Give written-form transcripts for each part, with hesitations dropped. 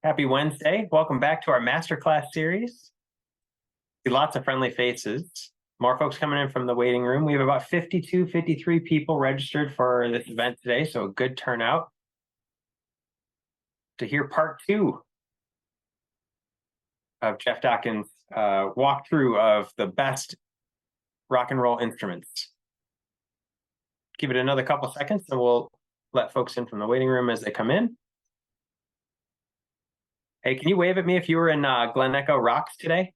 Happy Wednesday. Welcome back to our Masterclass series. See lots of friendly faces. More folks coming in from the waiting room. We have about 52, 53 people registered for this event today, so a good turnout to hear part two of Jeff Dokken's walkthrough of the best rock and roll instruments. Give it another couple seconds and we'll let folks in from the waiting room as they come in. Hey, can you wave at me if you were in Glen Echo Rocks today?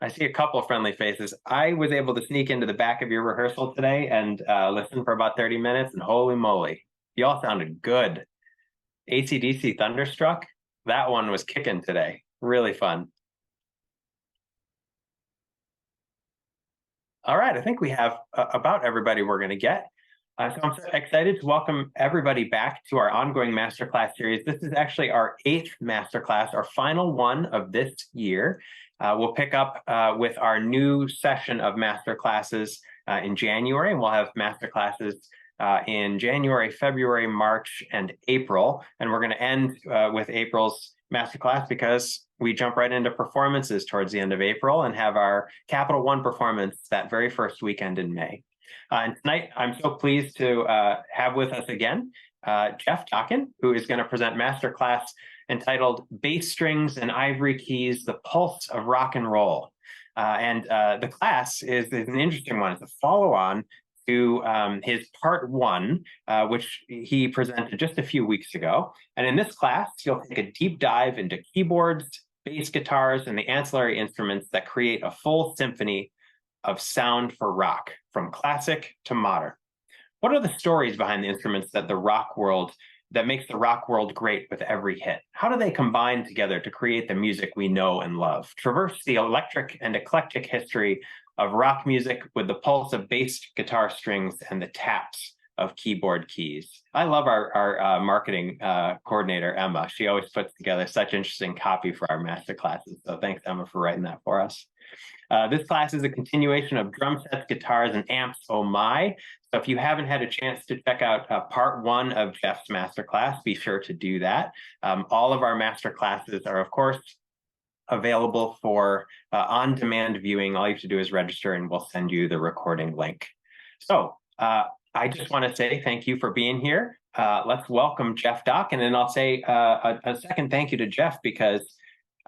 I see a couple of friendly faces. I was able to sneak into the back of your rehearsal today and listen for about 30 minutes, and holy moly, you all sounded good. AC/DC Thunderstruck, that one was kicking today. Really fun. All right, I think we have about everybody we're going to get. So I'm so excited to welcome everybody back to our ongoing Masterclass series. This is actually our 8th Masterclass, our final one of this year. We'll pick up with our new session of Masterclasses in January, and we'll have Masterclasses in January, February, March, and April. And we're going to end with April's Masterclass because we jump right into performances towards the end of April and have our Capital One performance that very first weekend in May. And tonight, I'm so pleased to have with us again Jeff Dokken, who is going to present Masterclass entitled Bass Strings and Ivory Keys, The Pulse of Rock and Roll. And the class is an interesting one. It's a follow-on to his part one, which he presented just a few weeks ago. And in this class, you'll take a deep dive into keyboards, bass guitars, and the ancillary instruments that create a full symphony of sound for rock, from classic to modern. What are the stories behind the instruments that makes the rock world great with every hit? How do they combine together to create the music we know and love? Traverse the electric and eclectic history of rock music with the pulse of bass guitar strings and the taps of keyboard keys. I love our marketing coordinator, Emma. She always puts together such interesting copy for our master classes. So thanks, Emma, for writing that for us. This class is a continuation of drum sets, guitars, and amps, oh my. So if you haven't had a chance to check out part one of Jeff's masterclass, be sure to do that. All of our masterclasses are, of course, available for on-demand viewing. All you have to do is register and we'll send you the recording link. So I just want to say thank you for being here. Let's welcome Jeff Dokken, and I'll say a second thank you to Jeff because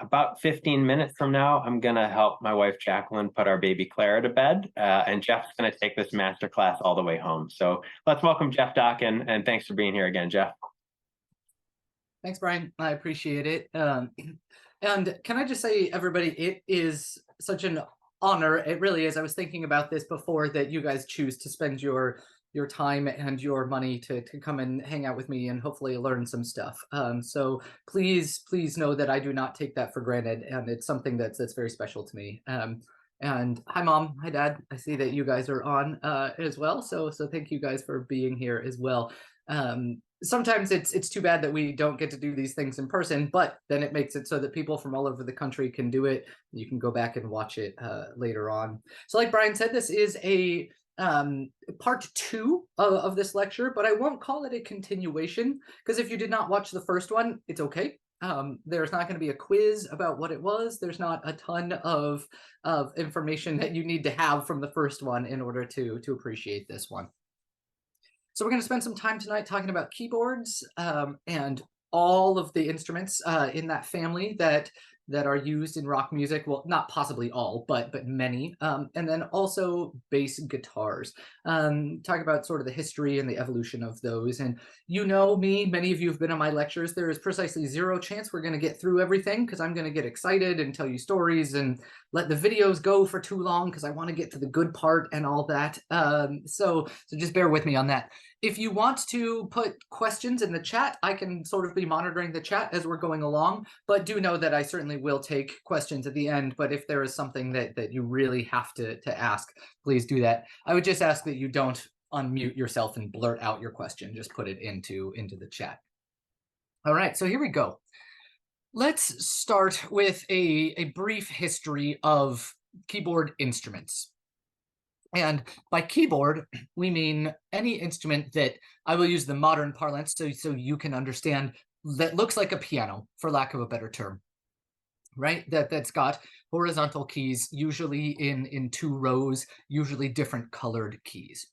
about 15 minutes from now, I'm going to help my wife, Jacqueline, put our baby Clara to bed, and Jeff's going to take this masterclass all the way home. So let's welcome Jeff Dokken, and thanks for being here again, Jeff. Thanks, Brian. I appreciate it. And can I just say, everybody, it is such an honor. It really is. I was thinking about this before, that you guys choose to spend your time and your money to come and hang out with me and hopefully learn some stuff. So please know that I do not take that for granted, and it's something that's very special to me. And hi, Mom. Hi, Dad. I see that you guys are on as well. So thank you guys for being here as well. Sometimes it's too bad that we don't get to do these things in person, but then it makes it so that people from all over the country can do it. You can go back and watch it later on. So like Brian said, this is a part two of this lecture, but I won't call it a continuation, because if you did not watch the first one, it's okay. There's not going to be a quiz about what it was. There's not a ton of information that you need to have from the first one in order to appreciate this one. So we're going to spend some time tonight talking about keyboards and all of the instruments in that family that are used in rock music. Well, not possibly all, but many. And then also bass guitars. Talk about sort of the history and the evolution of those. And you know me, many of you have been on my lectures. There is precisely zero chance we're going to get through everything, because I'm going to get excited and tell you stories and let the videos go for too long because I want to get to the good part and all that. So just bear with me on that. If you want to put questions in the chat, I can sort of be monitoring the chat as we're going along, but do know that I certainly will take questions at the end. But if there is something that you really have to ask, please do that. I would just ask that you don't unmute yourself and blurt out your question. Just put it into the chat. All right, so here we go. Let's start with a brief history of keyboard instruments. And by keyboard, we mean any instrument that, I will use the modern parlance so you can understand, that looks like a piano, for lack of a better term, right? That's got horizontal keys, usually in two rows, usually different colored keys.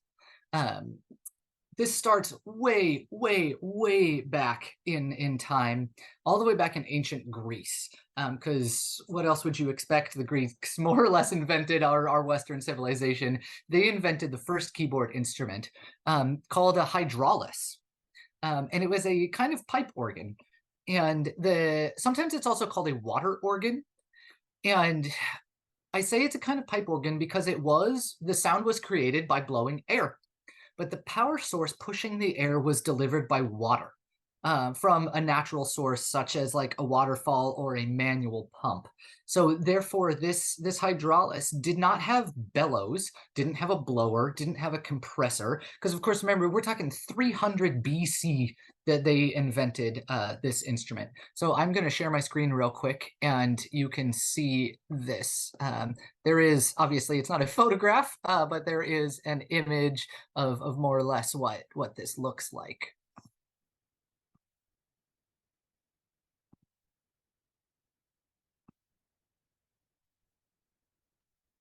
This starts way, way, way back in time, all the way back in ancient Greece. Because what else would you expect? The Greeks more or less invented our Western civilization. They invented the first keyboard instrument called a hydraulis. And it was a kind of pipe organ. And sometimes it's also called a water organ. And I say it's a kind of pipe organ because the sound was created by blowing air. But the power source pushing the air was delivered by water from a natural source, such as like a waterfall or a manual pump. So therefore, this hydraulis did not have bellows, didn't have a blower, didn't have a compressor. Because of course, remember, we're talking 300 BC that they invented this instrument. So I'm going to share my screen real quick, and you can see this. There is, obviously, it's not a photograph, but there is an image of more or less what this looks like.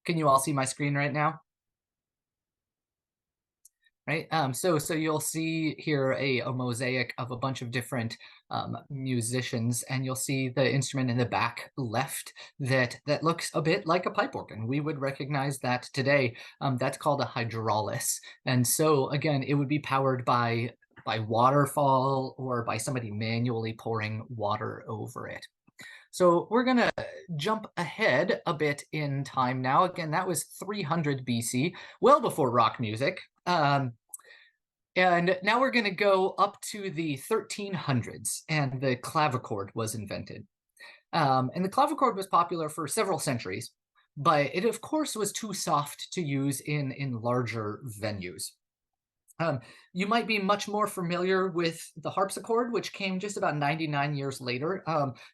Can you all see my screen right now? Right. So you'll see here a mosaic of a bunch of different musicians, and you'll see the instrument in the back left that looks a bit like a pipe organ. We would recognize that today. That's called a hydraulis. And so again, it would be powered by waterfall or by somebody manually pouring water over it. So we're going to jump ahead a bit in time now. Again, that was 300 BC, well before rock music. And now we're going to go up to the 1300s, and the clavichord was invented. And the clavichord was popular for several centuries, but it, of course, was too soft to use in larger venues. You might be much more familiar with the harpsichord, which came just about 99 years later.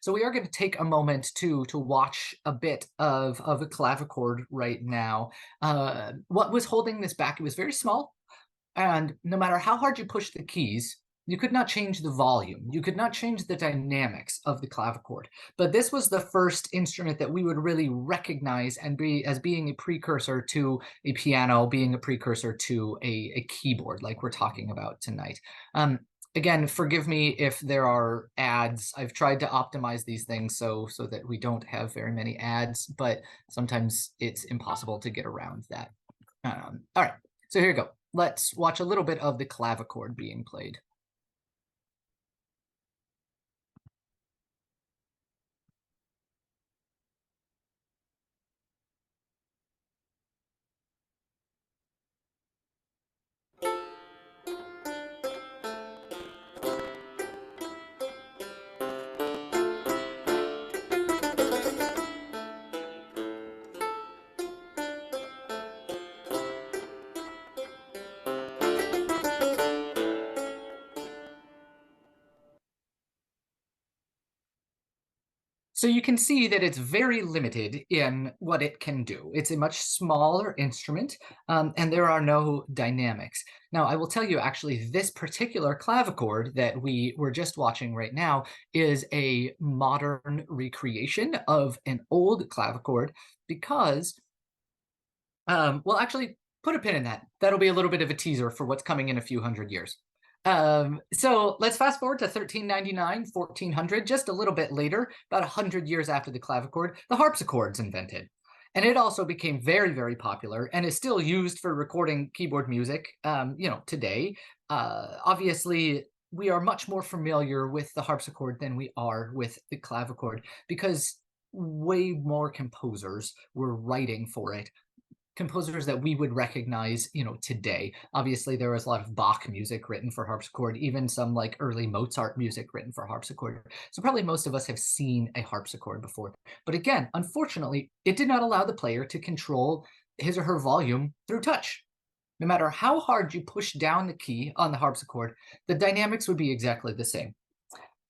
So we are going to take a moment to watch a bit of a clavichord right now. What was holding this back? It was very small, and no matter how hard you push the keys, you could not change the volume. You could not change the dynamics of the clavichord. But this was the first instrument that we would really recognize and as being a precursor to a piano, being a precursor to a keyboard, like we're talking about tonight. Again, forgive me if there are ads. I've tried to optimize these things so that we don't have very many ads, but sometimes it's impossible to get around that. All right, so here we go. Let's watch a little bit of the clavichord being played. So you can see that it's very limited in what it can do. It's a much smaller instrument, and there are no dynamics. Now, I will tell you, actually, this particular clavichord that we were just watching right now is a modern recreation of an old clavichord because, well, actually, put a pin in that. That'll be a little bit of a teaser for what's coming in a few hundred years. So let's fast forward to 1399, 1400, just a little bit later, about 100 years after the clavichord, the harpsichord's invented. And it also became very, very popular and is still used for recording keyboard music, today. Obviously, we are much more familiar with the harpsichord than we are with the clavichord because way more composers were writing for it. Composers that we would recognize, today. Obviously, there was a lot of Bach music written for harpsichord, even some like early Mozart music written for harpsichord. So probably most of us have seen a harpsichord before. But again, unfortunately, it did not allow the player to control his or her volume through touch. No matter how hard you push down the key on the harpsichord, the dynamics would be exactly the same.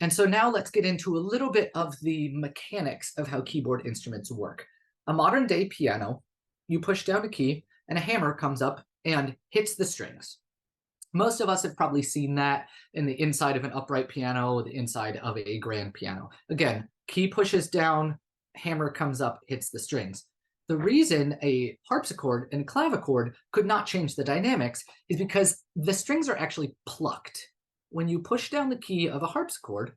And so now let's get into a little bit of the mechanics of how keyboard instruments work. A modern day piano, you push down a key and a hammer comes up and hits the strings. Most of us have probably seen that in the inside of an upright piano, the inside of a grand piano. Again, key pushes down, hammer comes up, hits the strings. The reason a harpsichord and clavichord could not change the dynamics is because the strings are actually plucked. When you push down the key of a harpsichord,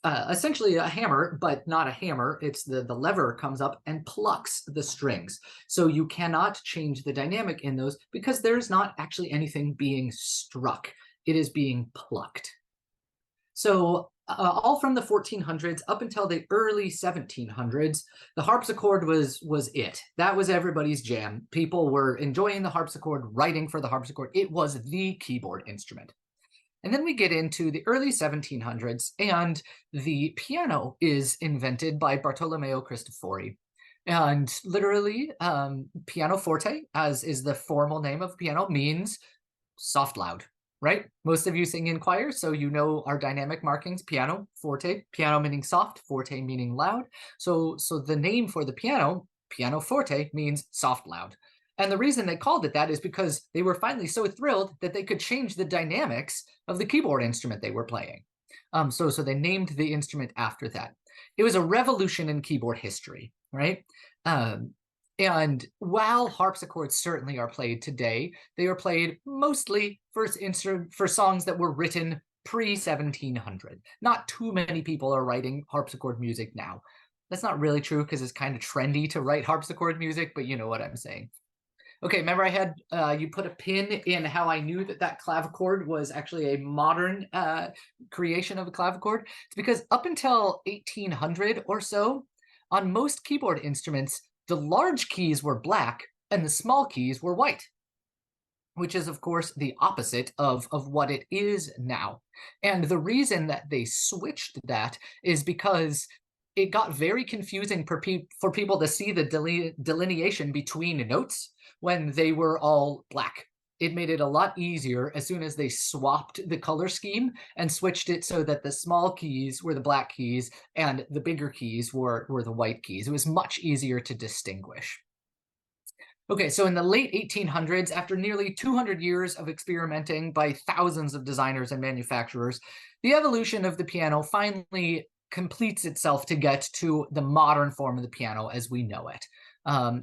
essentially a hammer, but not a hammer, it's the lever comes up and plucks the strings. So you cannot change the dynamic in those because there's not actually anything being struck. It is being plucked. So all from the 1400s up until the early 1700s, the harpsichord was it. That was everybody's jam. People were enjoying the harpsichord, writing for the harpsichord. It was the keyboard instrument. And then we get into the early 1700s, and the piano is invented by Bartolomeo Cristofori. And literally, pianoforte, as is the formal name of piano, means soft loud, right? Most of you sing in choir, so you know our dynamic markings: piano, forte, piano meaning soft, forte meaning loud. So the name for the piano, pianoforte, means soft loud. And the reason they called it that is because they were finally so thrilled that they could change the dynamics of the keyboard instrument they were playing. So they named the instrument after that. It was a revolution in keyboard history, right? And while harpsichords certainly are played today, they are played mostly for songs that were written pre-1700. Not too many people are writing harpsichord music now. That's not really true because it's kind of trendy to write harpsichord music, but you know what I'm saying. Okay, remember I had you put a pin in how I knew that clavichord was actually a modern creation of a clavichord? It's because up until 1800 or so, on most keyboard instruments, the large keys were black and the small keys were white, which is, of course, the opposite of what it is now. And the reason that they switched that is because it got very confusing for people to see the delineation between notes when they were all black. It made it a lot easier as soon as they swapped the color scheme and switched it so that the small keys were the black keys and the bigger keys were the white keys. It was much easier to distinguish. Okay, so in the late 1800s, after nearly 200 years of experimenting by thousands of designers and manufacturers, the evolution of the piano finally completes itself to get to the modern form of the piano as we know it.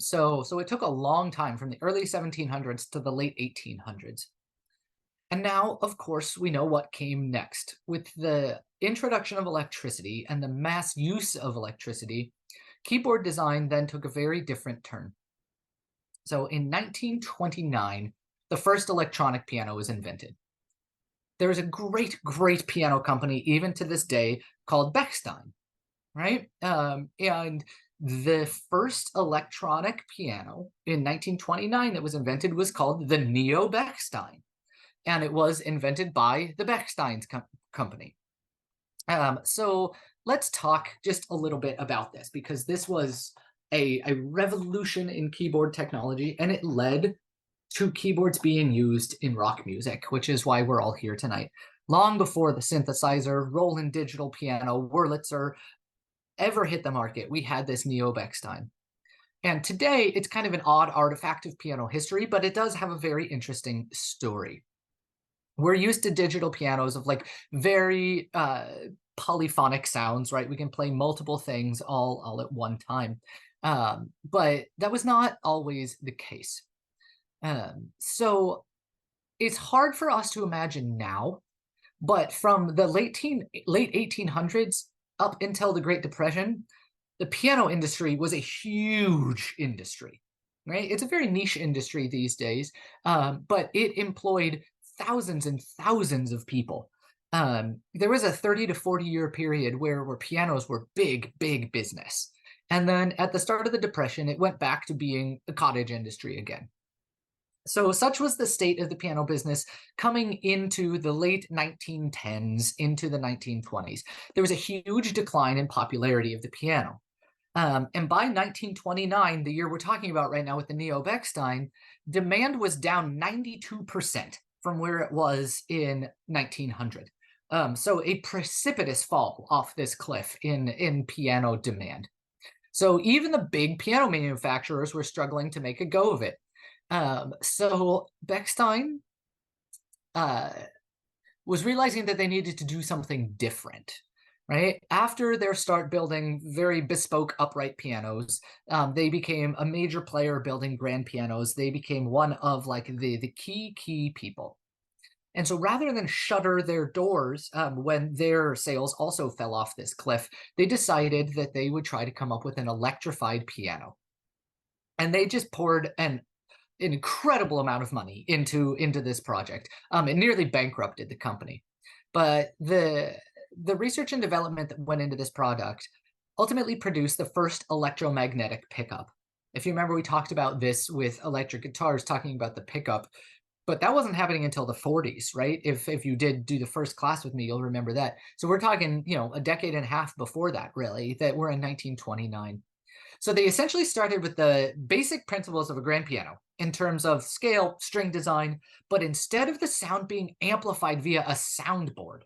So it took a long time from the early 1700s to the late 1800s. And now, of course, we know what came next. With the introduction of electricity and the mass use of electricity, keyboard design then took a very different turn. So in 1929, the first electronic piano was invented. There's a great piano company, even to this day, called Bechstein, right? And the first electronic piano in 1929 that was invented was called the Neo Bechstein, and it was invented by the Bechstein company. So let's talk just a little bit about this, because this was a revolution in keyboard technology, and it led to keyboards being used in rock music, which is why we're all here tonight. Long before the synthesizer, Roland digital piano, Wurlitzer ever hit the market, we had this Neo Bechstein. And today, it's kind of an odd artifact of piano history, but it does have a very interesting story. We're used to digital pianos of like very polyphonic sounds, right? We can play multiple things all at one time. But that was not always the case. So it's hard for us to imagine now, but from the late 1800s up until the Great Depression, the piano industry was a huge industry, right? It's a very niche industry these days, but it employed thousands and thousands of people. There was a 30 to 40 year period where pianos were big business. And then at the start of the Depression, it went back to being a cottage industry again. So such was the state of the piano business coming into the late 1910s, into the 1920s. There was a huge decline in popularity of the piano. And by 1929, the year we're talking about right now with the Neo Bechstein, demand was down 92% from where it was in 1900. So a precipitous fall off this cliff in piano demand. So even the big piano manufacturers were struggling to make a go of it. So Bechstein was realizing that they needed to do something different. Right after their start building very bespoke upright pianos, they became a major player building grand pianos. They became one of like the key people. And so rather than shutter their doors when their sales also fell off this cliff, they decided that they would try to come up with an electrified piano. And they just poured an incredible amount of money into this project. It nearly bankrupted the company. But the research and development that went into this product ultimately produced the first electromagnetic pickup. If you remember, we talked about this with electric guitars, talking about the pickup, but that wasn't happening until the 40s, right? If you did do the first class with me, you'll remember that. So we're talking, you know, a decade and a half before that, really, that we're in 1929. So they essentially started with the basic principles of a grand piano in terms of scale, string design, but instead of the sound being amplified via a soundboard,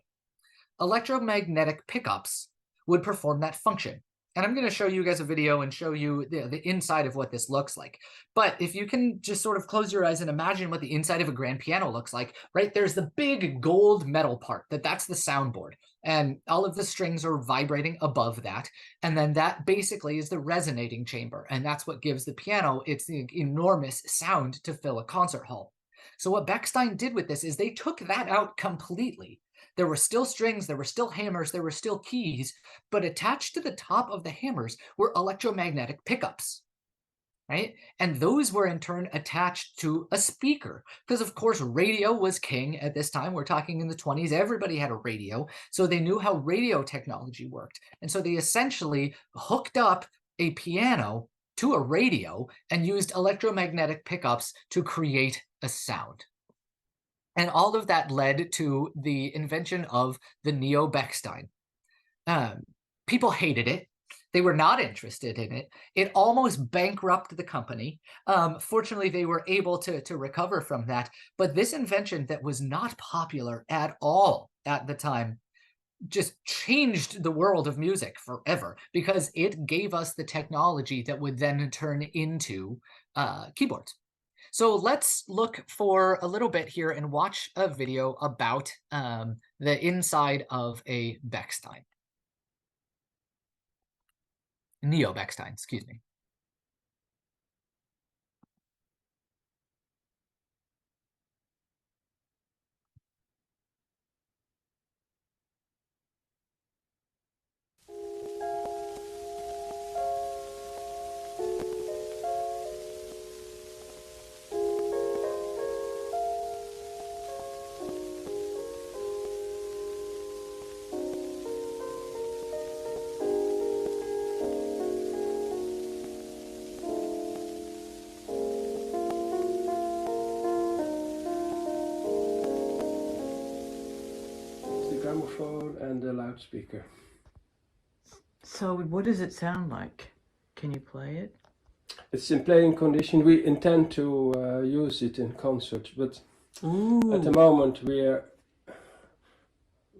electromagnetic pickups would perform that function. And I'm going to show you guys a video and show you the inside of what this looks like. But if you can just sort of close your eyes and imagine what the inside of a grand piano looks like, right? There's the big gold metal part, that's the soundboard. And all of the strings are vibrating above that. And then that basically is the resonating chamber. And that's what gives the piano its enormous sound to fill a concert hall. So what Bechstein did with this is they took that out completely. There were still strings, there were still hammers, there were still keys, but attached to the top of the hammers were electromagnetic pickups, right? And those were in turn attached to a speaker, because of course radio was king at this time. We're talking in the 20s, everybody had a radio, so they knew how radio technology worked. And so they essentially hooked up a piano to a radio and used electromagnetic pickups to create a sound. And all of that led to the invention of the Neo-Bechstein. People hated it. They were not interested in it. It almost bankrupted the company. Fortunately, they were able to recover from that. But this invention that was not popular at all at the time just changed the world of music forever, because it gave us the technology that would then turn into keyboards. So let's look for a little bit here and watch a video about the inside of a Bechstein. Neo-Bechstein, excuse me. Gramophone and the loudspeaker. So what does it sound like? Can you play it? It's in playing condition. We intend to use it in concerts, but at the moment we're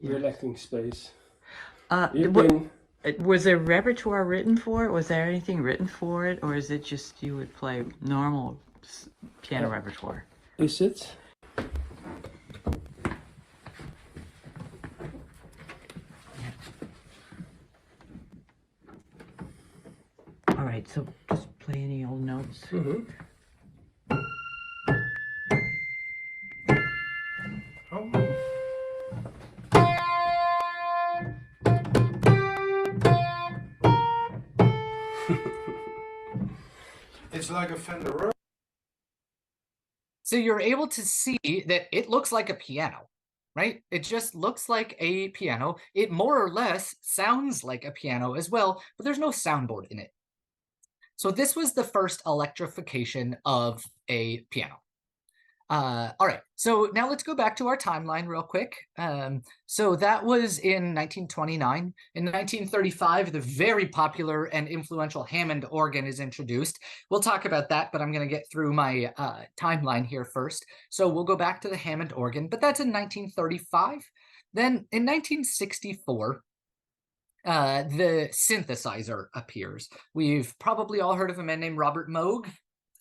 lacking space. Was there repertoire written for it? Was there anything written for it? Or is it just you would play normal piano repertoire? Is it? All right, so just play any old notes. Mm-hmm. It's like a Fender. So you're able to see that it looks like a piano, right? It just looks like a piano. It more or less sounds like a piano as well, but there's no soundboard in it. So this was the first electrification of a piano. All right, so now let's go back to our timeline real quick. So that was in 1929. In 1935, the very popular and influential Hammond organ is introduced. We'll talk about that, but I'm going to get through my timeline here first. So we'll go back to the Hammond organ, but that's in 1935. Then in 1964, the synthesizer appears. We've probably all heard of a man named Robert Moog.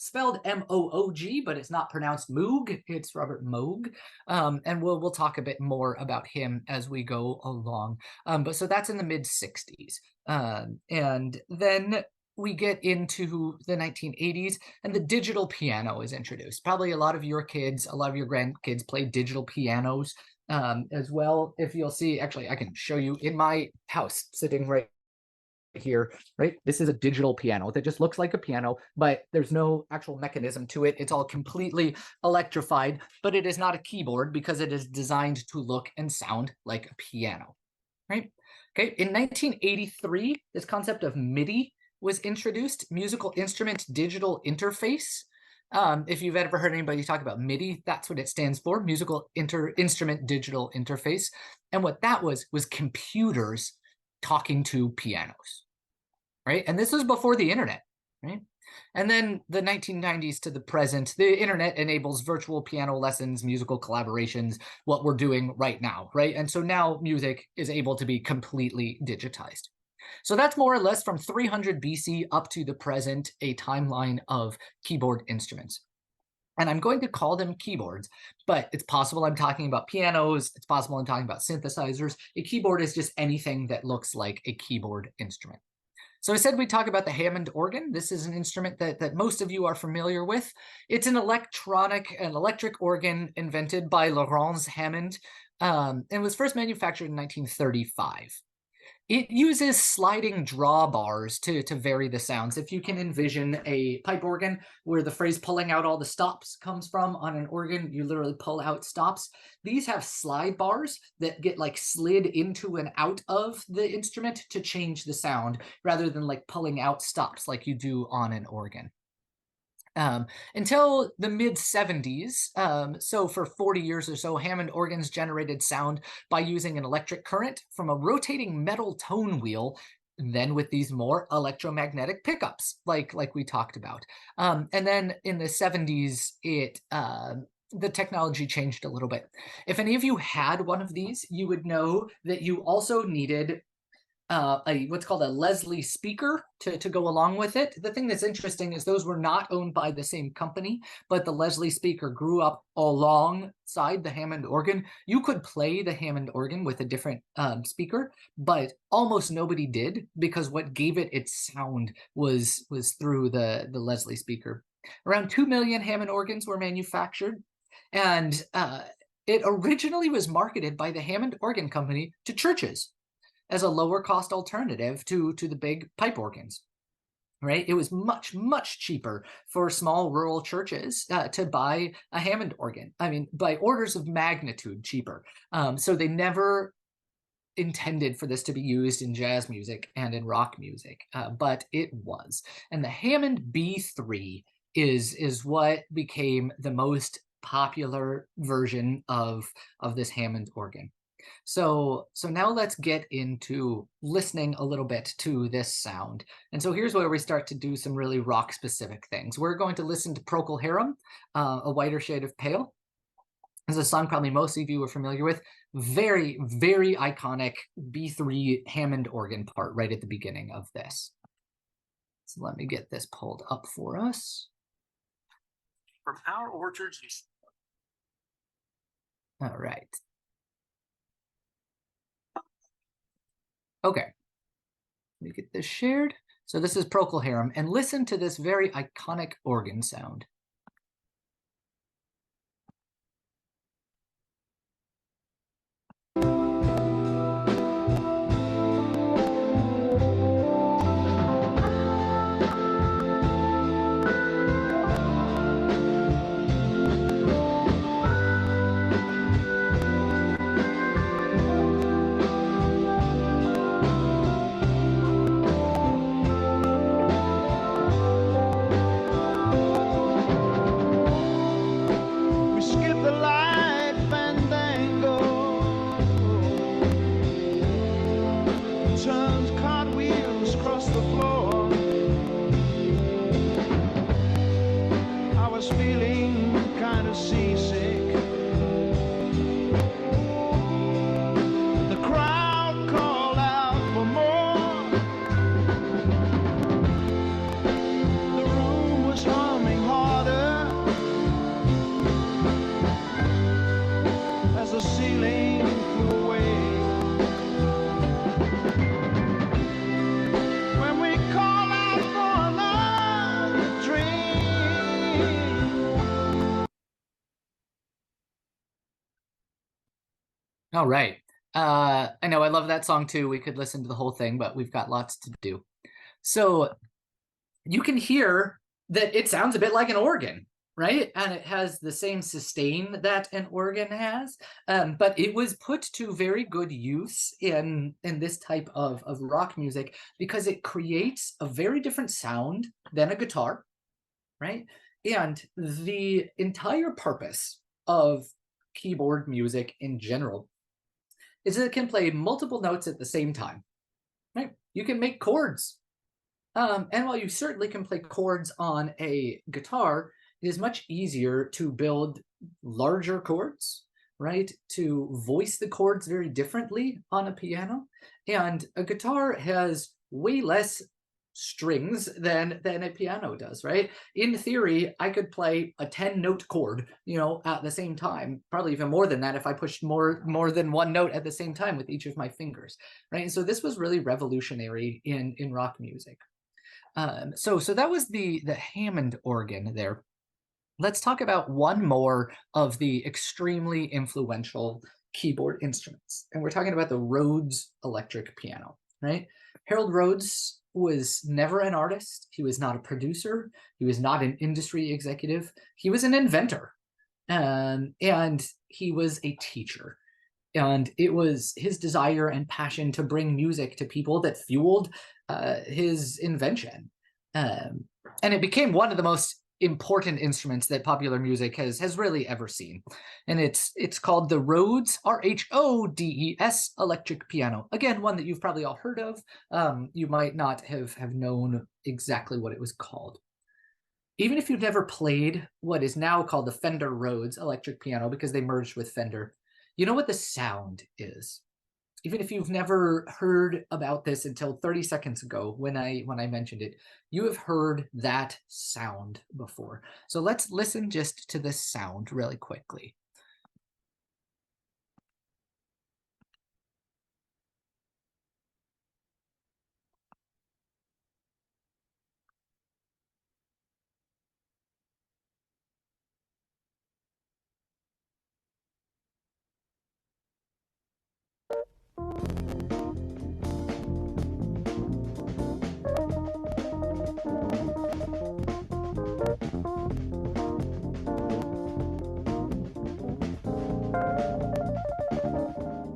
spelled M-O-O-G, but it's not pronounced Moog. It's Robert Moog. And we'll talk a bit more about him as we go along. But so that's in the mid-60s. And then we get into the 1980s, and the digital piano is introduced. Probably a lot of your kids, a lot of your grandkids play digital pianos as well. If you'll see, actually, I can show you in my house, sitting right here, right? This is a digital piano that just looks like a piano, but there's no actual mechanism to it. It's all completely electrified, but it is not a keyboard because it is designed to look and sound like a piano, right? Okay, in 1983, this concept of MIDI was introduced, musical instrument digital interface. If you've ever heard anybody talk about MIDI, that's what it stands for, musical instrument digital interface. And what that was computers talking to pianos, right? And this was before the internet, right? And then the 1990s to the present, the internet enables virtual piano lessons, musical collaborations, what we're doing right now, right? And so now music is able to be completely digitized. So that's more or less from 300 BC up to the present, a timeline of keyboard instruments. And I'm going to call them keyboards, but it's possible I'm talking about pianos. It's possible I'm talking about synthesizers. A keyboard is just anything that looks like a keyboard instrument. So I said we'd talk about the Hammond organ. This is an instrument that most of you are familiar with. It's an electric organ invented by Laurens Hammond and was first manufactured in 1935. It uses sliding drawbars to vary the sounds. If you can envision a pipe organ where the phrase pulling out all the stops comes from on an organ, you literally pull out stops. These have slide bars that get like slid into and out of the instrument to change the sound rather than like pulling out stops like you do on an organ. Until the mid-70s, so for 40 years or so, Hammond organs generated sound by using an electric current from a rotating metal tone wheel, then with these more electromagnetic pickups, like we talked about. And then in the 70s, the technology changed a little bit. If any of you had one of these, you would know that you also needed what's called a Leslie speaker to go along with it. The thing that's interesting is those were not owned by the same company, but the Leslie speaker grew up alongside the Hammond organ. You could play the Hammond organ with a different speaker, but almost nobody did because what gave it its sound was through the Leslie speaker. Around 2 million Hammond organs were manufactured, and it originally was marketed by the Hammond Organ Company to churches as a lower cost alternative to the big pipe organs, right? It was much, much cheaper for small rural churches to buy a Hammond organ. I mean, by orders of magnitude cheaper. So they never intended for this to be used in jazz music and in rock music, but it was. And the Hammond B3 is what became the most popular version of this Hammond organ. So now let's get into listening a little bit to this sound. And so here's where we start to do some really rock specific things. We're going to listen to Procol Harum, A Whiter Shade of Pale. This is a song probably most of you are familiar with. Very, very iconic B3 Hammond organ part right at the beginning of this. So let me get this pulled up for us. From our orchards. All right. Okay, let me get this shared. So this is Procol Harum, and listen to this very iconic organ sound. Humming hard. All right. I know I love that song too. We could listen to the whole thing, but we've got lots to do. So you can hear that it sounds a bit like an organ, right? And it has the same sustain that an organ has, but it was put to very good use in this type of rock music because it creates a very different sound than a guitar, right? And the entire purpose of keyboard music in general is that it can play multiple notes at the same time, right? You can make chords. And while you certainly can play chords on a guitar, it is much easier to build larger chords, right? To voice the chords very differently on a piano. And a guitar has way less strings than a piano does, right? In theory, I could play a 10-note chord, you know, at the same time, probably even more than that if I pushed more than one note at the same time with each of my fingers, right? And so this was really revolutionary in rock music. So that was the Hammond organ there. Let's talk about one more of the extremely influential keyboard instruments. And we're talking about the Rhodes electric piano, right? Harold Rhodes was never an artist. He was not a producer. He was not an industry executive. He was an inventor. And he was a teacher. And it was his desire and passion to bring music to people that fueled his invention. And it became one of the most important instruments that popular music has really ever seen. And it's called the Rhodes, Rhodes electric piano. Again, one that you've probably all heard of. You might not have known exactly what it was called. Even if you've never played what is now called the Fender Rhodes electric piano, because they merged with Fender, you know what the sound is. Even if you've never heard about this until 30 seconds ago when I mentioned it, you have heard that sound before. So let's listen just to this sound really quickly.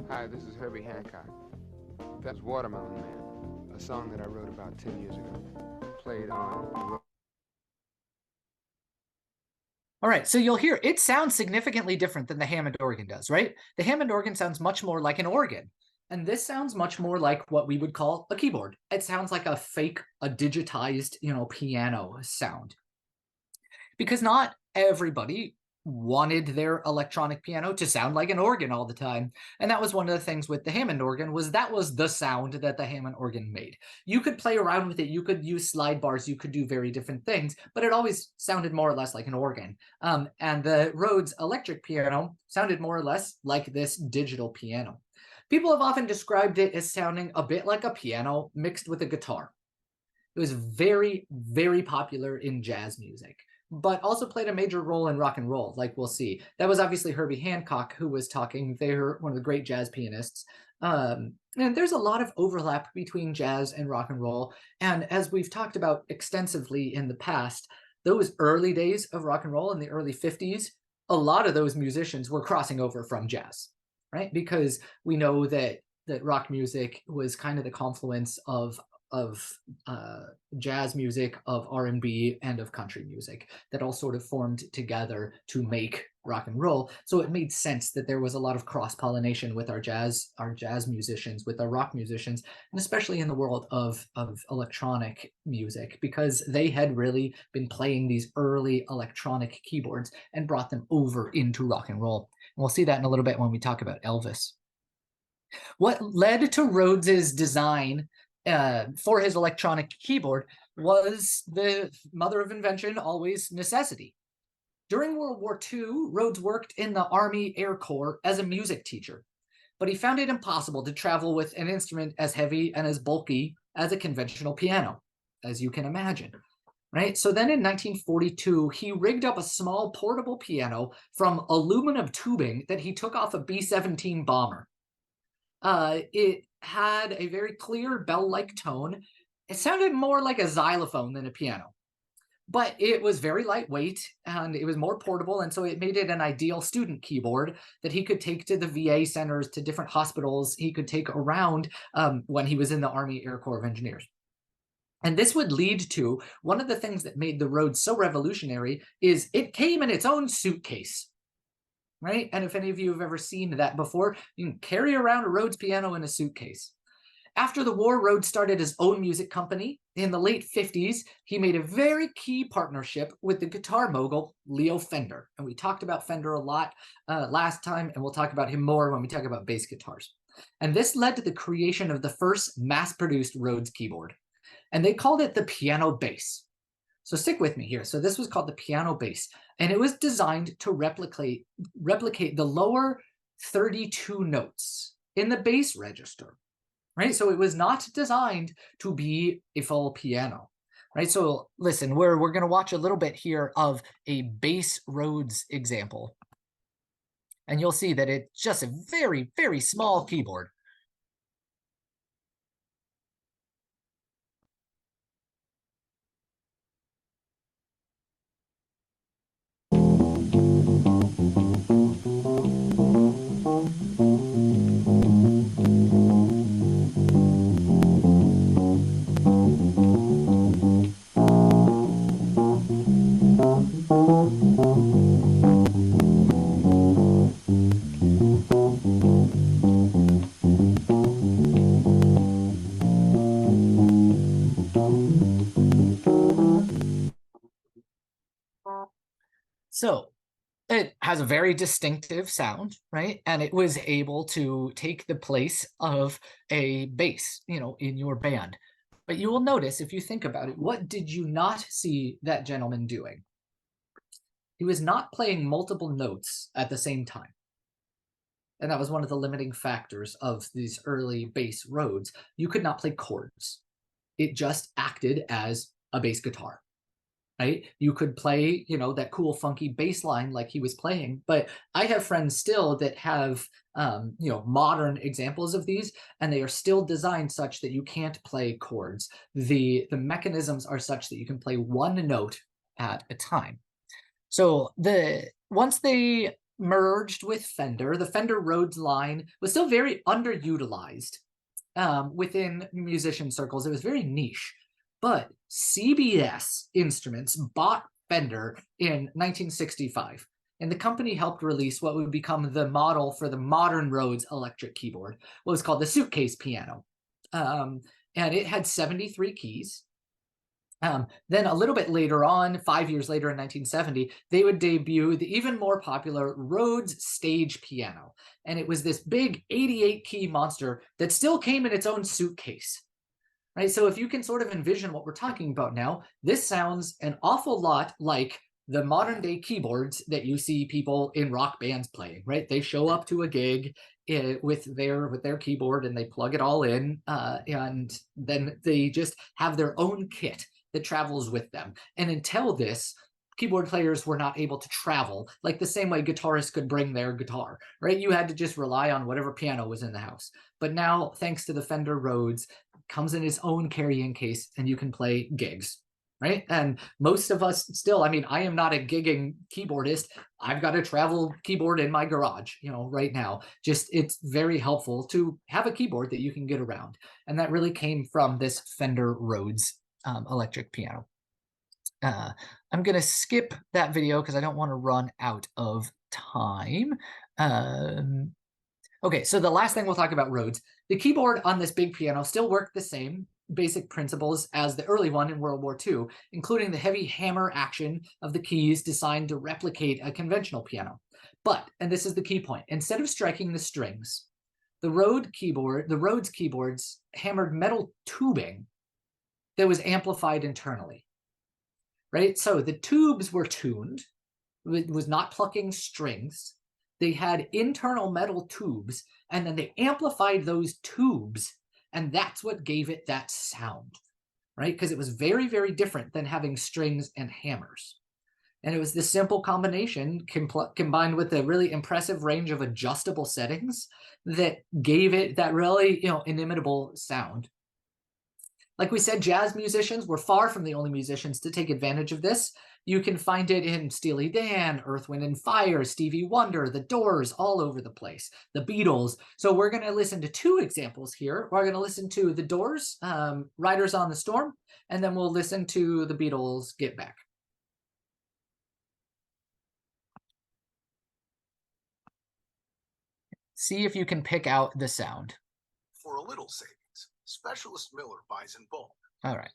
Hi, this is Herbie Hancock. That's Watermelon Man, a song that I wrote about 10 years ago. Played on... All right, so you'll hear it sounds significantly different than the Hammond organ does, right? The Hammond organ sounds much more like an organ. And this sounds much more like what we would call a keyboard. It sounds like a digitized, piano sound. Because not everybody wanted their electronic piano to sound like an organ all the time. And that was one of the things with the Hammond organ, was that was the sound that the Hammond organ made. You could play around with it, you could use slide bars, you could do very different things, but it always sounded more or less like an organ. And the Rhodes electric piano sounded more or less like this digital piano. People have often described it as sounding a bit like a piano mixed with a guitar. It was very, very popular in jazz music, but also played a major role in rock and roll, like we'll see. That was obviously Herbie Hancock who was talking. They're one of the great jazz pianists. And there's a lot of overlap between jazz and rock and roll. And as we've talked about extensively in the past, those early days of rock and roll in the early 50s, a lot of those musicians were crossing over from jazz, right? Because we know that rock music was kind of the confluence of jazz music, of R&B, and of country music that all sort of formed together to make rock and roll. So it made sense that there was a lot of cross-pollination with our jazz musicians, with our rock musicians, and especially in the world of electronic music, because they had really been playing these early electronic keyboards and brought them over into rock and roll. And we'll see that in a little bit when we talk about Elvis. What led to Rhodes's design for his electronic keyboard was the mother of invention, always necessity. During World War II, Rhodes worked in the Army Air Corps as a music teacher, but he found it impossible to travel with an instrument as heavy and as bulky as a conventional piano, as you can imagine. right? So then in 1942, he rigged up a small portable piano from aluminum tubing that he took off a B-17 bomber. It had a very clear bell-like tone. It sounded more like a xylophone than a piano, but it was very lightweight and it was more portable, and so it made it an ideal student keyboard that he could take to the VA centers, to different hospitals. He could take around when he was in the Army Air Corps of Engineers. And this would lead to one of the things that made the Rhodes so revolutionary is it came in its own suitcase, right? And if any of you have ever seen that before, you can carry around a Rhodes piano in a suitcase. After the war, Rhodes started his own music company. In the late 50s, he made a very key partnership with the guitar mogul, Leo Fender. And we talked about Fender a lot last time, and we'll talk about him more when we talk about bass guitars. And this led to the creation of the first mass-produced Rhodes keyboard. And they called it the piano bass. So stick with me here. So this was called the piano bass, and it was designed to replicate the lower 32 notes in the bass register, right? So it was not designed to be a full piano, right? So listen, we're going to watch a little bit here of a bass Rhodes example, and you'll see that it's just a very, very small keyboard. So it has a very distinctive sound, right? And it was able to take the place of a bass, in your band. But you will notice, if you think about it, what did you not see that gentleman doing? He was not playing multiple notes at the same time. And that was one of the limiting factors of these early bass Rhodes. You could not play chords. It just acted as a bass guitar. Right? You could play, that cool funky bass line like he was playing, but I have friends still that have, modern examples of these, and they are still designed such that you can't play chords. The mechanisms are such that you can play one note at a time. So once they merged with Fender, the Fender Rhodes line was still very underutilized within musician circles. It was very niche. But CBS Instruments bought Fender in 1965, and the company helped release what would become the model for the modern Rhodes electric keyboard, what was called the suitcase piano. And it had 73 keys. Then a little bit later on, 5 years later in 1970, they would debut the even more popular Rhodes stage piano. And it was this big 88-key monster that still came in its own suitcase. Right, so if you can sort of envision what we're talking about now, this sounds an awful lot like the modern day keyboards that you see people in rock bands playing, right? They show up to a gig with their keyboard and they plug it all in, and then they just have their own kit that travels with them. And until this, keyboard players were not able to travel like the same way guitarists could bring their guitar, right? You had to just rely on whatever piano was in the house. But now, thanks to the Fender Rhodes, comes in its own carrying case, and you can play gigs, right? And most of us still, I am not a gigging keyboardist. I've got a travel keyboard in my garage, right now. Just, it's very helpful to have a keyboard that you can get around. And that really came from this Fender Rhodes electric piano. I'm going to skip that video because I don't want to run out of time. Okay, so the last thing we'll talk about Rhodes. The keyboard on this big piano still worked the same basic principles as the early one in World War II, including the heavy hammer action of the keys designed to replicate a conventional piano. But, and this is the key point, instead of striking the strings, the Rhodes keyboards hammered metal tubing that was amplified internally. Right? So the tubes were tuned. It was not plucking strings. They had internal metal tubes, and then they amplified those tubes, and that's what gave it that sound. right? Because it was very, very different than having strings and hammers. And it was this simple combination combined with a really impressive range of adjustable settings that gave it that really, inimitable sound. Like we said, jazz musicians were far from the only musicians to take advantage of this. You can find it in Steely Dan, Earth, Wind and Fire, Stevie Wonder, The Doors, all over the place, the Beatles. So we're going to listen to two examples here. We're going to listen to The Doors, Riders on the Storm, and then we'll listen to the Beatles, Get Back. See if you can pick out the sound. For a little savings, Specialist Miller buys in bulk. All right.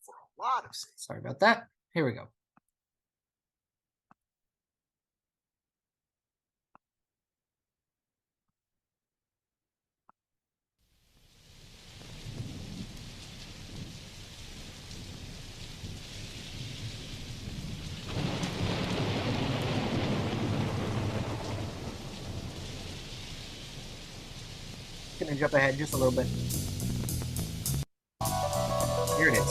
For a lot of savings. Sorry about that. Here we go. Gonna jump ahead just a little bit. Here it is.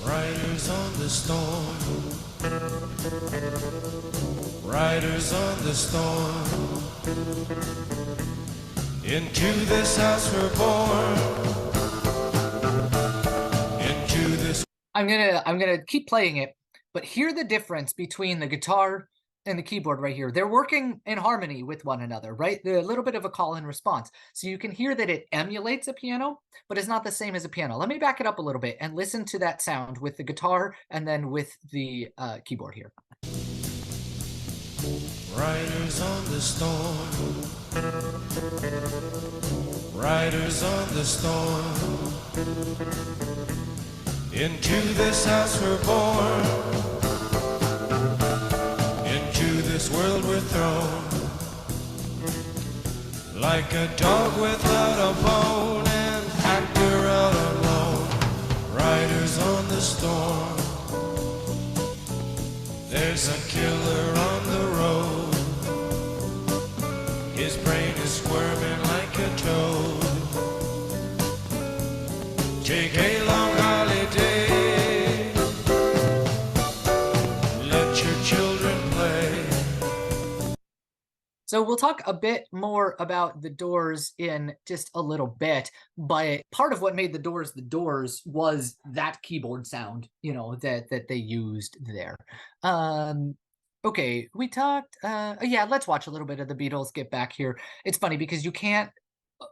Riders on the storm, riders on the storm, into this house we're born, into this. I'm gonna keep playing it, but hear the difference between the guitar and the keyboard right here. They're working in harmony with one another, right? They're a little bit of a call and response. So you can hear that it emulates a piano, but it's not the same as a piano. Let me back it up a little bit and listen to that sound with the guitar and then with the keyboard here. Riders on the storm, riders on the storm, into this house we're born, into this world we're thrown, like a dog without a bone, an actor out alone. Riders on the storm, there's a killer on the road, his brain is squirming like a toad. Take a long holiday, let your children play. So we'll talk a bit more about the Doors in just a little bit, but part of what made the Doors was that keyboard sound, that they used there. Okay, we talked, yeah, let's watch a little bit of the Beatles Get Back here. It's funny because you can't,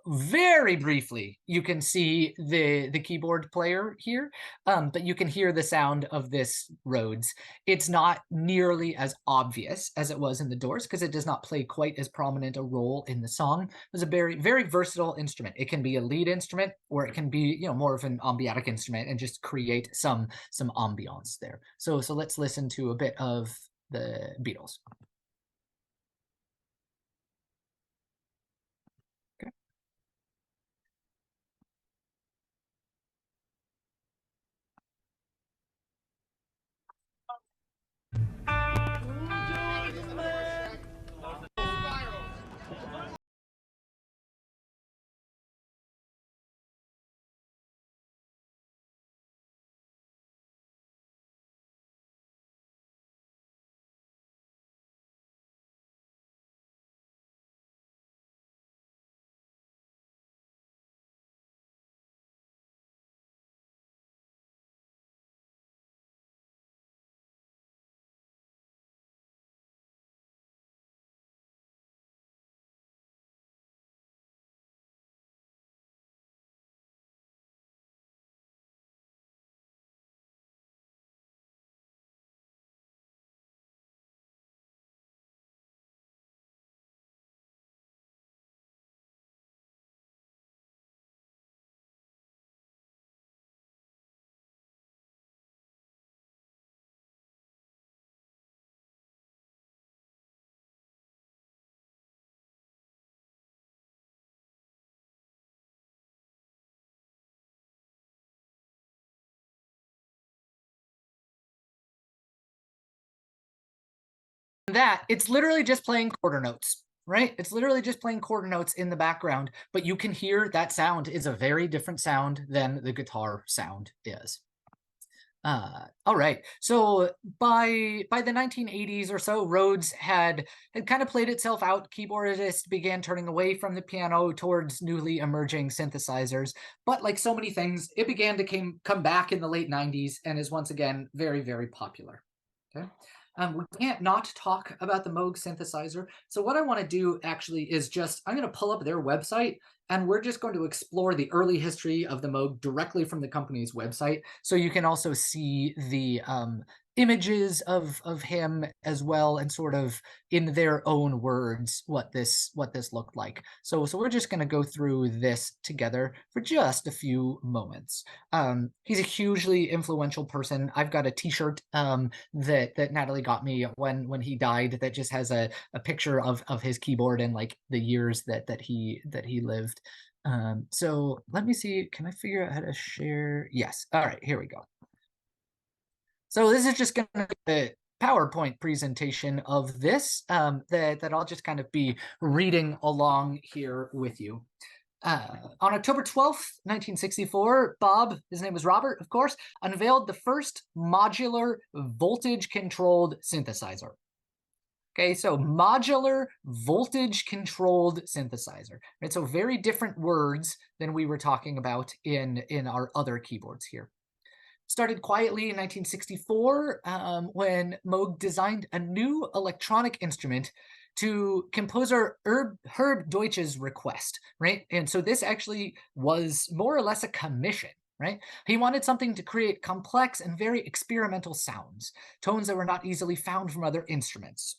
very briefly, you can see the keyboard player here, but you can hear the sound of this Rhodes. It's not nearly as obvious as it was in the Doors because it does not play quite as prominent a role in the song. It was a very, very versatile instrument. It can be a lead instrument or it can be, more of an ambiatic instrument and just create some ambiance there. So let's listen to a bit of the Beatles. that, it's literally just playing quarter notes, right? It's literally just playing quarter notes in the background, but you can hear that sound is a very different sound than the guitar sound is. All right, so by the 1980s or so, Rhodes had kind of played itself out. Keyboardists began turning away from the piano towards newly emerging synthesizers. But like so many things, it began to come back in the late 90s and is once again very, very popular. Okay. We can't not talk about the Moog synthesizer. So what I want to do actually is I'm going to pull up their website, and we're just going to explore the early history of the Moog directly from the company's website. So you can also see the images of him as well, and sort of in their own words what this looked like. So we're just going to go through this together for just a few moments. He's a hugely influential person. I've got a t-shirt that Natalie got me when he died that just has a picture of his keyboard and like the years that he lived. So let me see, can I figure out how to share? Yes. All right, here we go. So this is just going to be a PowerPoint presentation of this that I'll just kind of be reading along here with you. On October 12th, 1964, Bob, his name was Robert, of course, unveiled the first modular voltage-controlled synthesizer. Okay, so modular voltage-controlled synthesizer. Right, so very different words than we were talking about in our other keyboards here. Started quietly in 1964 when Moog designed a new electronic instrument to composer Herb Deutsch's request, right? And so this actually was more or less a commission, right? He wanted something to create complex and very experimental sounds, tones that were not easily found from other instruments,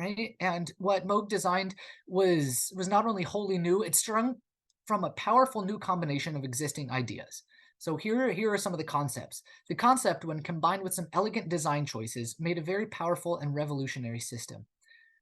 right? And what Moog designed was not only wholly new, it sprung from a powerful new combination of existing ideas. So here are some of the concepts. The concept, when combined with some elegant design choices, made a very powerful and revolutionary system.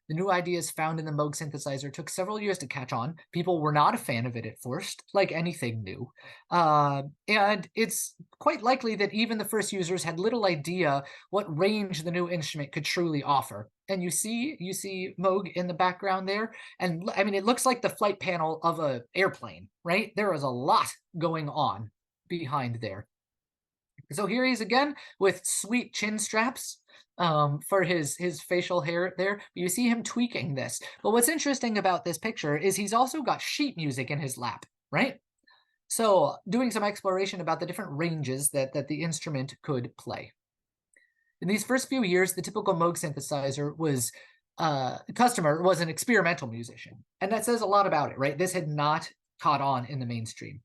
The new ideas found in the Moog synthesizer took several years to catch on. People were not a fan of it at first, like anything new. And it's quite likely that even the first users had little idea what range the new instrument could truly offer. And you see Moog in the background there. And I mean, it looks like the flight panel of an airplane, right? There is a lot going on behind there. So here he is again with sweet chin straps for his facial hair there. You see him tweaking this. But what's interesting about this picture is he's also got sheet music in his lap, right? So doing some exploration about the different ranges that the instrument could play. In these first few years, the typical Moog synthesizer customer was an experimental musician. And that says a lot about it, right? This had not caught on in the mainstream.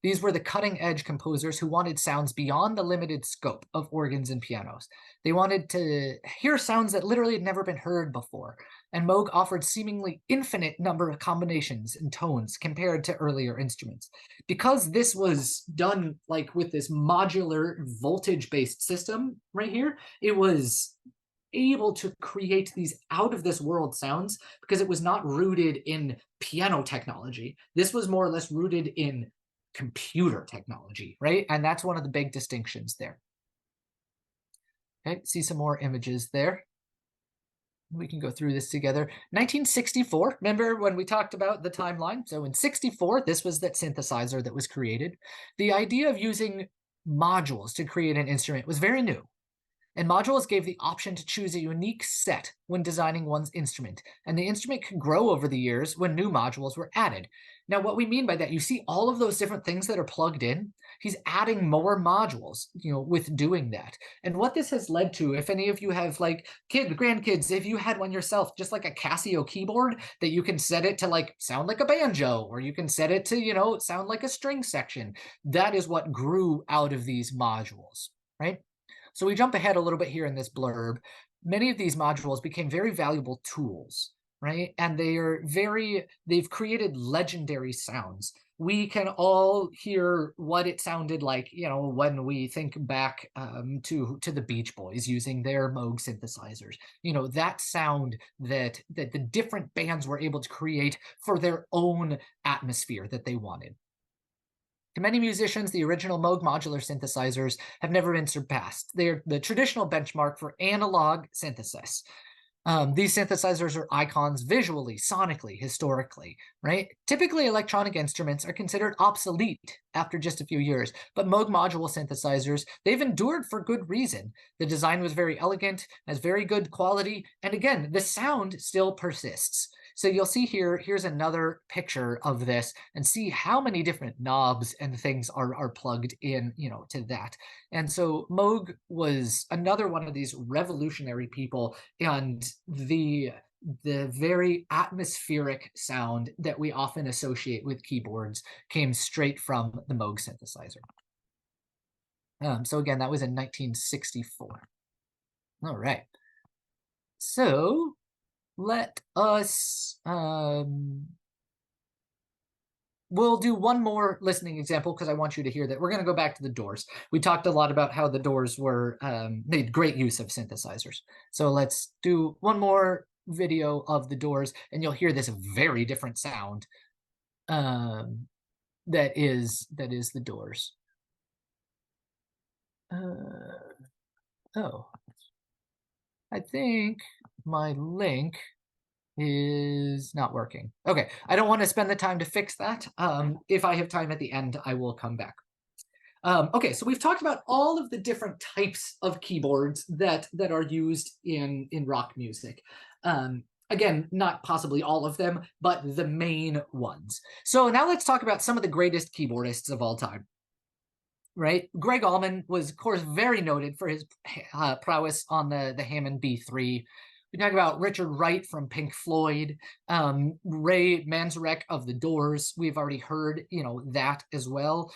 These were the cutting-edge composers who wanted sounds beyond the limited scope of organs and pianos. They wanted to hear sounds that literally had never been heard before, and Moog offered seemingly infinite number of combinations and tones compared to earlier instruments. Because this was done like with this modular voltage-based system right here, it was able to create these out-of-this-world sounds because it was not rooted in piano technology. This was more or less rooted in computer technology, right? And that's one of the big distinctions there. Okay, see some more images there. We can go through this together. 1964, remember when we talked about the timeline? So in 64, this was that synthesizer that was created. The idea of using modules to create an instrument was very new. And modules gave the option to choose a unique set when designing one's instrument, and the instrument could grow over the years when new modules were added. Now, what we mean by that, you see all of those different things that are plugged in. He's adding more modules, with doing that. And what this has led to, if any of you have like grandkids, if you had one yourself, just like a Casio keyboard that you can set it to like sound like a banjo, or you can set it to, sound like a string section. That is what grew out of these modules, right? So we jump ahead a little bit here in this blurb. Many of these modules became very valuable tools, right? And they've created legendary sounds. We can all hear what it sounded like, when we think back to the Beach Boys using their Moog synthesizers. That sound that the different bands were able to create for their own atmosphere that they wanted. To many musicians, the original Moog modular synthesizers have never been surpassed. They're the traditional benchmark for analog synthesis. These synthesizers are icons visually, sonically, historically, right? Typically, electronic instruments are considered obsolete after just a few years, but Moog module synthesizers, they've endured for good reason. The design was very elegant, has very good quality, and again, the sound still persists. So you'll see here, here's another picture of this, and see how many different knobs and things are plugged in, to that. And so Moog was another one of these revolutionary people, and the very atmospheric sound that we often associate with keyboards came straight from the Moog synthesizer. So again, that was in 1964. All right. So let us, we'll do one more listening example because I want you to hear that. We're going to go back to the Doors. We talked a lot about how the Doors were made great use of synthesizers. So let's do one more video of the Doors, and you'll hear this very different sound that is the Doors. Oh, I think my link is not working. Okay, I don't want to spend the time to fix that. If I have time at the end, I will come back. Okay, so we've talked about all of the different types of keyboards that are used in rock music. Again, not possibly all of them, but the main ones. So now let's talk about some of the greatest keyboardists of all time. Right, Greg Allman was, of course, very noted for his prowess on the Hammond B3. We talk about Richard Wright from Pink Floyd, Ray Manzarek of the Doors. We've already heard, that as well.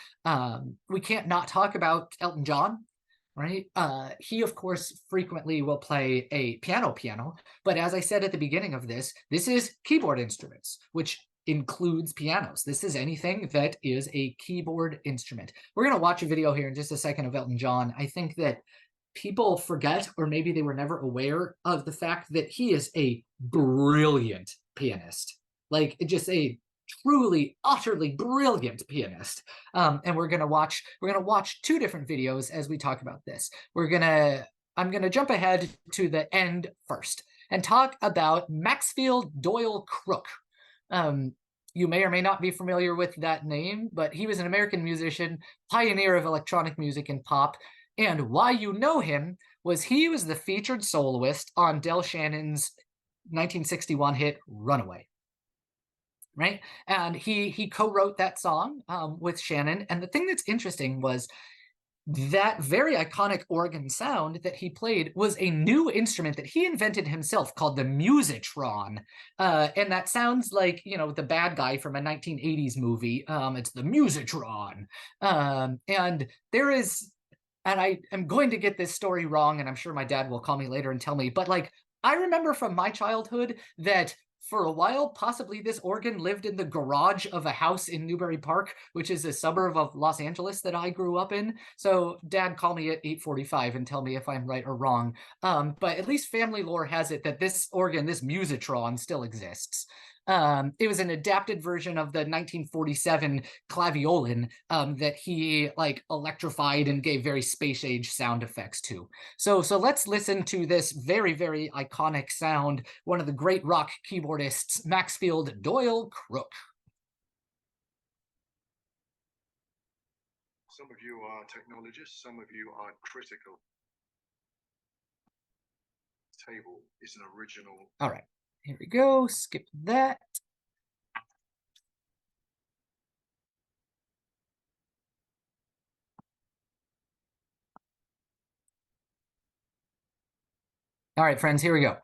We can't not talk about Elton John, right? He, of course, frequently will play a piano, but as I said at the beginning of this is keyboard instruments, which includes pianos. This is anything that is a keyboard instrument. We're going to watch a video here in just a second of Elton John. I think that people forget, or maybe they were never aware of the fact that he is a brilliant pianist, like just a truly, utterly brilliant pianist. And we're gonna watch two different videos as we talk about this. I'm gonna jump ahead to the end first and talk about Maxfield Doyle Crook. You may or may not be familiar with that name, but he was an American musician, pioneer of electronic music and pop. And why you know him was he was the featured soloist on Del Shannon's 1961 hit Runaway, right? And he co-wrote that song with Shannon. And the thing that's interesting was that very iconic organ sound that he played was a new instrument that he invented himself called the Musitron. And that sounds like, the bad guy from a 1980s movie. It's the Musitron. And there is... And I am going to get this story wrong, and I'm sure my dad will call me later and tell me, but I remember from my childhood that for a while, possibly this organ lived in the garage of a house in Newbury Park, which is a suburb of Los Angeles that I grew up in. So Dad, call me at 8:45 and tell me if I'm right or wrong. But at least family lore has it that this organ, this Musitron, still exists. It was an adapted version of the 1947 claviolin that he electrified and gave very space age sound effects to. So let's listen to this very, very iconic sound. One of the great rock keyboardists, Maxfield Doyle Crook. Some of you are technologists, some of you are critical. Table is an original. All right. Here we go. Skip that. All right, friends, here we go.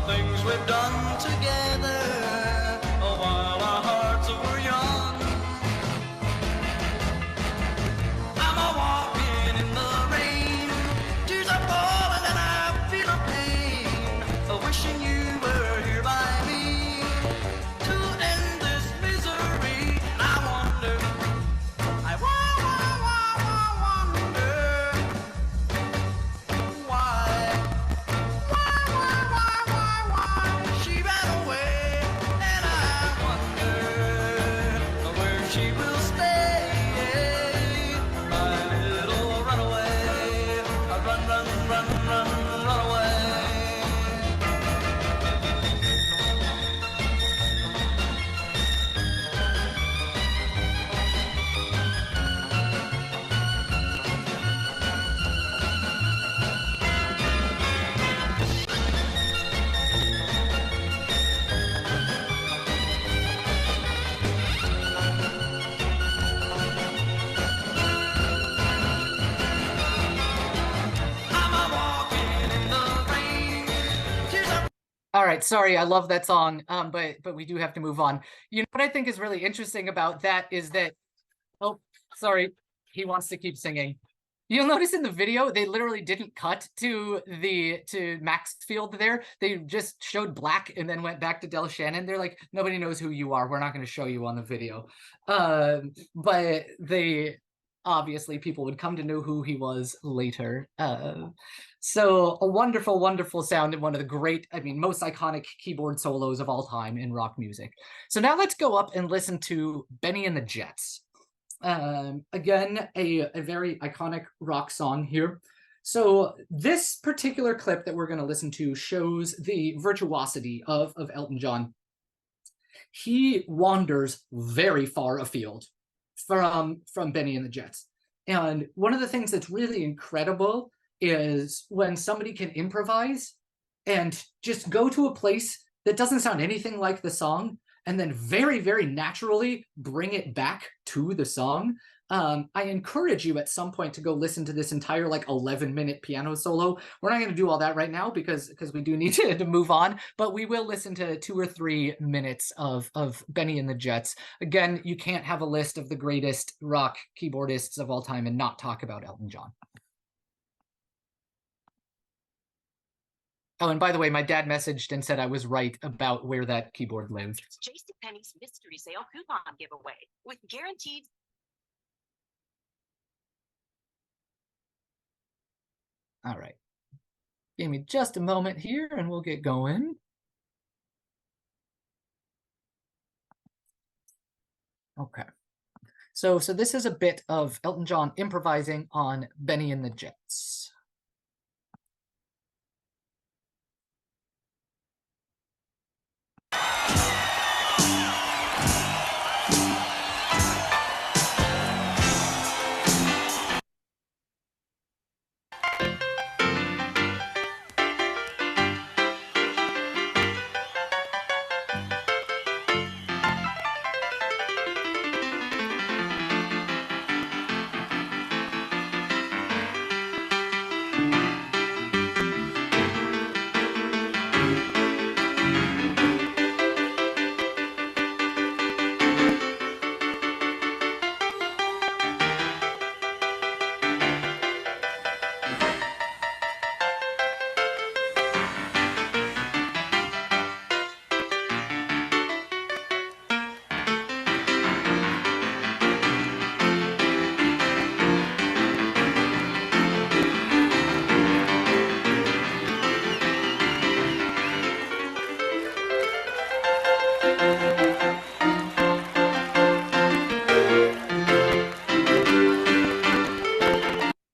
Things we've done together while our hearts were young. I'm a walking in the rain, tears are falling and I feel a pain, wishing you were here by me to end this misery. I wonder run away. I'm a walking in the rain. Tears are All right, sorry, I love that song, but we do have to move on. You know what I think is really interesting about that is that, oh, sorry, he wants to keep singing. You'll notice in the video they literally didn't cut to Maxfield there. They just showed black and then went back to Del Shannon. They're like, nobody knows who you are. We're not going to show you on the video. But they obviously people would come to know who he was later. So a wonderful, wonderful sound and one of the great, I mean, most iconic keyboard solos of all time in rock music. So now let's go up and listen to Benny and the Jets. Again, a very iconic rock song here. So this particular clip that we're going to listen to shows the virtuosity of Elton John. He wanders very far afield from Benny and the Jets. And one of the things that's really incredible is when somebody can improvise and just go to a place that doesn't sound anything like the song, and then very, very naturally bring it back to the song. I encourage you at some point to go listen to this entire like 11-minute piano solo. We're not going to do all that right now because we do need to move on, but we will listen to 2 or 3 minutes of Benny and the Jets. Again, you can't have a list of the greatest rock keyboardists of all time and not talk about Elton John. Oh, and by the way, my dad messaged and said I was right about where that keyboard lived. It's JCPenney's mystery sale coupon giveaway with guaranteed. All right. Give me just a moment here and we'll get going. Okay. So this is a bit of Elton John improvising on Benny and the Jets.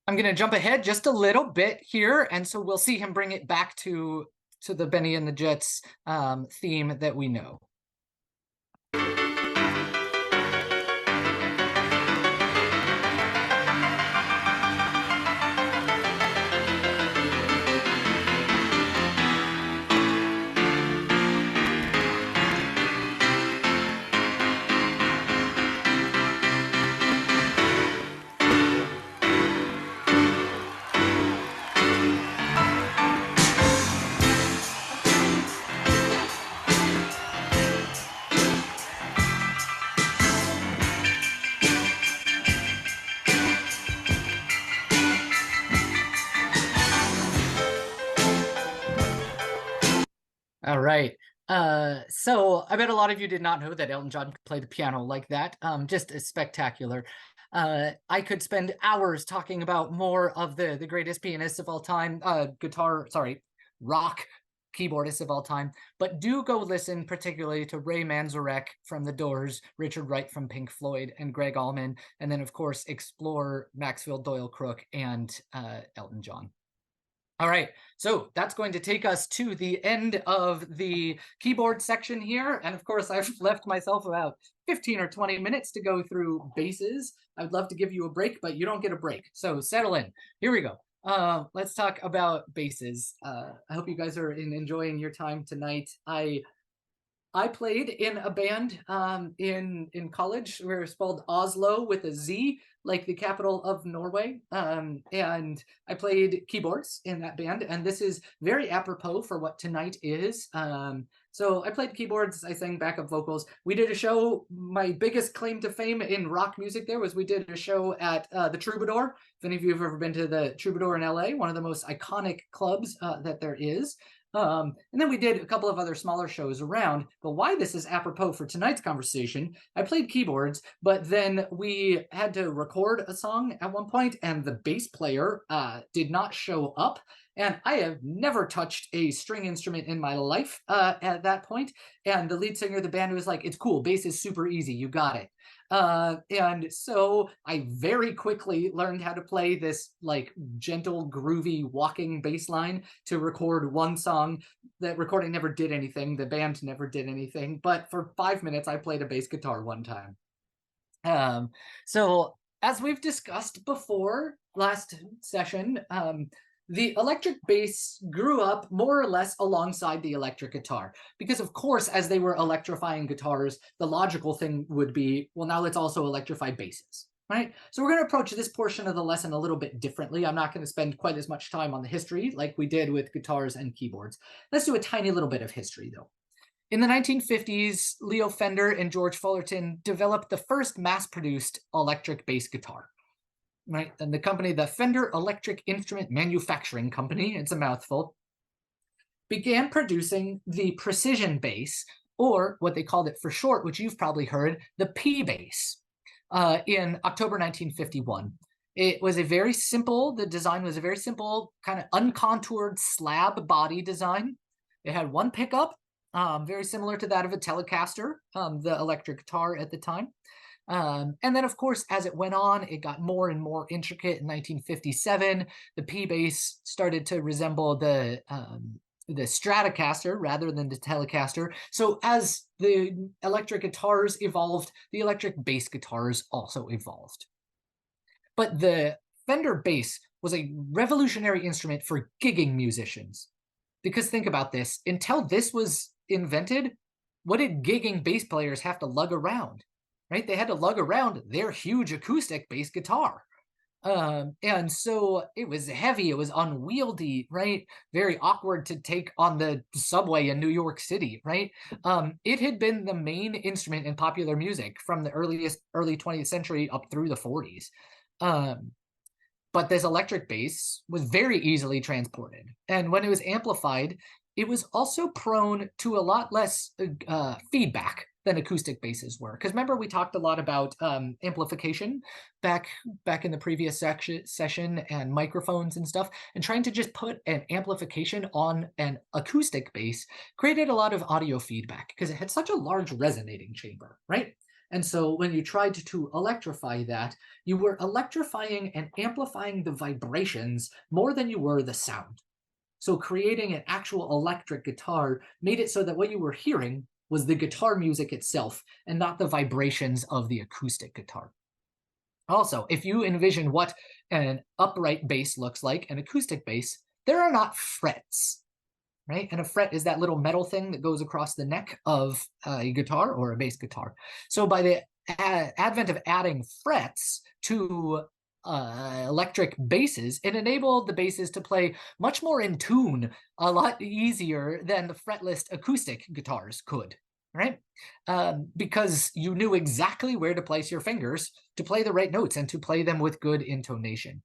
I'm going to jump ahead just a little bit here, and so we'll see him bring it back to the Benny and the Jets theme that we know. All right. So I bet a lot of you did not know that Elton John could play the piano like that. Just spectacular. I could spend hours talking about more of the greatest pianists of all time, rock keyboardists of all time. But do go listen particularly to Ray Manzarek from The Doors, Richard Wright from Pink Floyd, and Greg Allman. And then, of course, explore Maxfield Doyle Crook and Elton John. All right, so that's going to take us to the end of the keyboard section here. And of course, I've left myself about 15 or 20 minutes to go through basses. I'd love to give you a break, but you don't get a break. So settle in. Here we go. Let's talk about basses. I hope you guys are enjoying your time tonight. I played in a band in college where it's spelled Oslo with a Z, like the capital of Norway. And I played keyboards in that band, and this is very apropos for what tonight is. So I played keyboards, I sang backup vocals. We did a show, my biggest claim to fame in rock music there was we did a show at the Troubadour. If any of you have ever been to the Troubadour in LA, one of the most iconic clubs that there is. And then we did a couple of other smaller shows around, but why this is apropos for tonight's conversation, I played keyboards, but then we had to record a song at one point and the bass player did not show up. And I have never touched a string instrument in my life at that point. And the lead singer of the band was like, "It's cool, bass is super easy, you got it." And so I very quickly learned how to play this like gentle, groovy walking bass line to record one song. That recording never did anything. The band never did anything. But for 5 minutes, I played a bass guitar one time. So as we've discussed before last session, the electric bass grew up more or less alongside the electric guitar because, of course, as they were electrifying guitars, the logical thing would be, well, now let's also electrify basses, right? So we're going to approach this portion of the lesson a little bit differently. I'm not going to spend quite as much time on the history like we did with guitars and keyboards. Let's do a tiny little bit of history, though. In the 1950s, Leo Fender and George Fullerton developed the first mass-produced electric bass guitar. Right, and the company, the Fender Electric Instrument Manufacturing Company, it's a mouthful, began producing the precision bass, or what they called it for short, which you've probably heard, the P bass, in October 1951. It was a very simple, the design was a very simple, kind of uncontoured slab body design. It had one pickup, very similar to that of a Telecaster, the electric guitar at the time. And then, of course, as it went on, it got more and more intricate. In 1957, the P bass started to resemble the Stratocaster rather than the Telecaster. So as the electric guitars evolved, the electric bass guitars also evolved. But the Fender bass was a revolutionary instrument for gigging musicians. Because think about this, until this was invented, what did gigging bass players have to lug around? Right? They had to lug around their huge acoustic bass guitar. And so it was heavy, it was unwieldy, right? Very awkward to take on the subway in New York City, right? It had been the main instrument in popular music from the early 20th century up through the 40s. But this electric bass was very easily transported. And when it was amplified, it was also prone to a lot less feedback than acoustic basses were. Because remember, we talked a lot about amplification back in the previous session and microphones and stuff, and trying to just put an amplification on an acoustic bass created a lot of audio feedback because it had such a large resonating chamber, right? And so when you tried to electrify that, you were electrifying and amplifying the vibrations more than you were the sound. So creating an actual electric guitar made it so that what you were hearing was the guitar music itself and not the vibrations of the acoustic guitar. Also, if you envision what an upright bass looks like, an acoustic bass, there are not frets, right? And a fret is that little metal thing that goes across the neck of a guitar or a bass guitar. So by the advent of adding frets to electric basses, it enabled the basses to play much more in tune, a lot easier than the fretless acoustic guitars could, right? Because you knew exactly where to place your fingers to play the right notes and to play them with good intonation.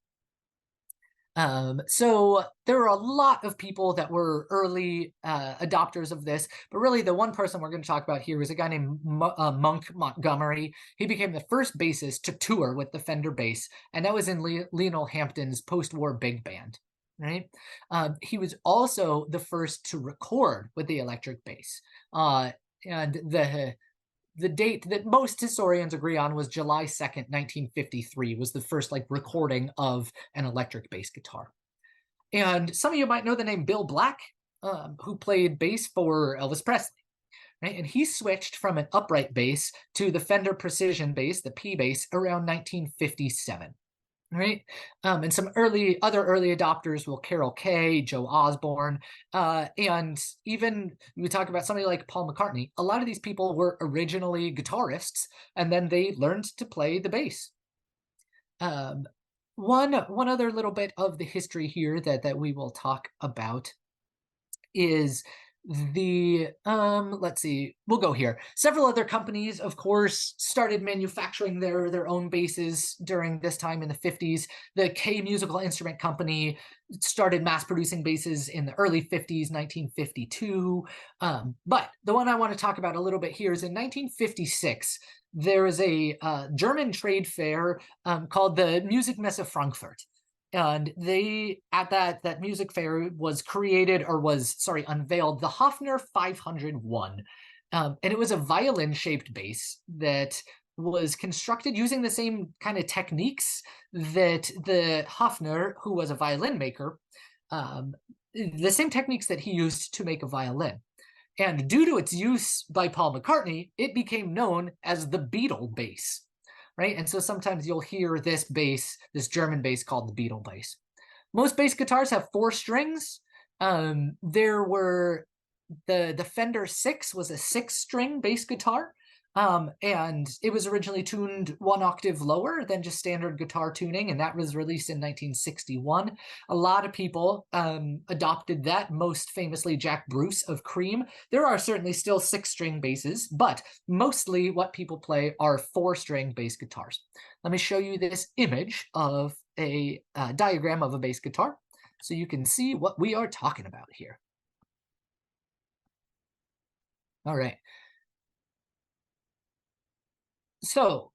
So there were a lot of people that were early adopters of this, but really the one person we're going to talk about here is a guy named Monk Montgomery. He became the first bassist to tour with the Fender bass, and that was in Lionel Hampton's post-war big band, right? He was also the first to record with the electric bass. And the date that most historians agree on was July 2nd, 1953, was the first recording of an electric bass guitar. And some of you might know the name Bill Black, who played bass for Elvis Presley. Right? And he switched from an upright bass to the Fender Precision bass, the P bass, around 1957. Right? And some other early adopters were Carol Kay, Joe Osborne, and even we talk about somebody like Paul McCartney. A lot of these people were originally guitarists, and then they learned to play the bass. One other little bit of the history here that we will talk about is the let's see, we'll go here. Several other companies, of course, started manufacturing their own basses during this time in the 50s. The K Musical Instrument Company started mass producing basses in the early 50s, 1952. But the one I want to talk about a little bit here is in 1956. There is a German trade fair called the Musikmesse Frankfurt. And they, at that music fair, was unveiled the Hofner 501. And it was a violin-shaped bass that was constructed using the same kind of techniques that the Hofner, who was a violin maker, the same techniques that he used to make a violin. And due to its use by Paul McCartney, it became known as the Beatle bass. Right? And so sometimes you'll hear this bass, this German bass called the Beatle bass. Most bass guitars have 4 strings. There were the Fender 6 was a 6-string bass guitar. And it was originally tuned 1 octave lower than just standard guitar tuning, and that was released in 1961. A lot of people adopted that, most famously Jack Bruce of Cream. There are certainly still 6-string basses, but mostly what people play are 4-string bass guitars. Let me show you this image of a diagram of a bass guitar so you can see what we are talking about here. All right. So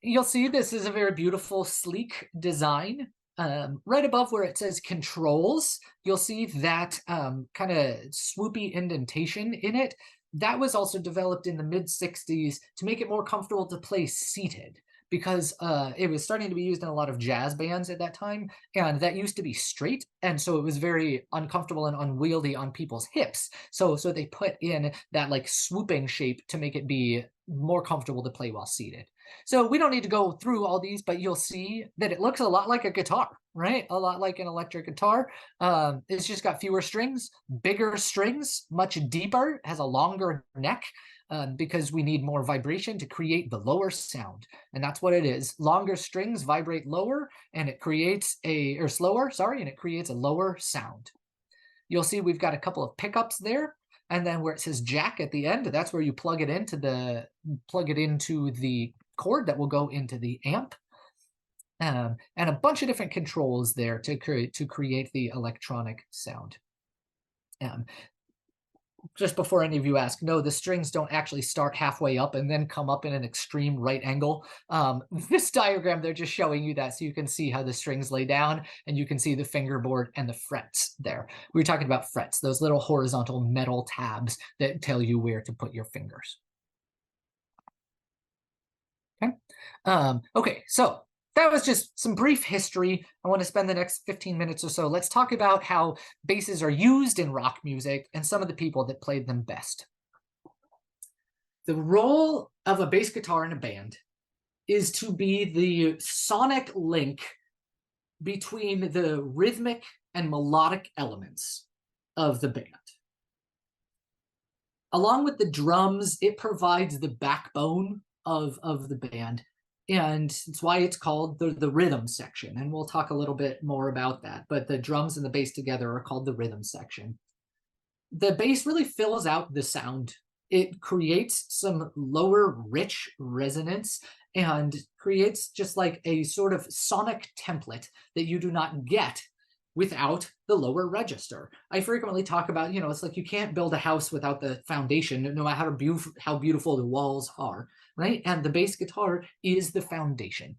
you'll see this is a very beautiful, sleek design. Right above where it says controls, you'll see that kind of swoopy indentation in it. That was also developed in the mid-60s to make it more comfortable to play seated, because it was starting to be used in a lot of jazz bands at that time, and that used to be straight, and so it was very uncomfortable and unwieldy on people's hips. So they put in that like swooping shape to make it be more comfortable to play while seated. So we don't need to go through all these, but you'll see that it looks a lot like a guitar, right? A lot like an electric guitar. It's just got fewer strings, bigger strings, much deeper, has a longer neck, because we need more vibration to create the lower sound. And that's what it is. Longer strings vibrate lower, and it creates slower, and it creates a lower sound. You'll see we've got a couple of pickups there. And then where it says jack at the end, that's where you plug it into the cord that will go into the amp. And a bunch of different controls there to create the electronic sound. Just before any of you ask, no, the strings don't actually start halfway up and then come up in an extreme right angle. This diagram, they're just showing you that so you can see how the strings lay down, and you can see the fingerboard and the frets there. We were talking about frets, those little horizontal metal tabs that tell you where to put your fingers. Okay, okay, so that was just some brief history. I want to spend the next 15 minutes or so. Let's talk about how basses are used in rock music and some of the people that played them best. The role of a bass guitar in a band is to be the sonic link between the rhythmic and melodic elements of the band. Along with the drums, it provides the backbone of the band. And it's why it's called the rhythm section. And we'll talk a little bit more about that. But the drums and the bass together are called the rhythm section. The bass really fills out the sound. It creates some lower, rich resonance and creates just like a sort of sonic template that you do not get without the lower register. I frequently talk about, it's like you can't build a house without the foundation, no matter how beautiful the walls are, right? And the bass guitar is the foundation.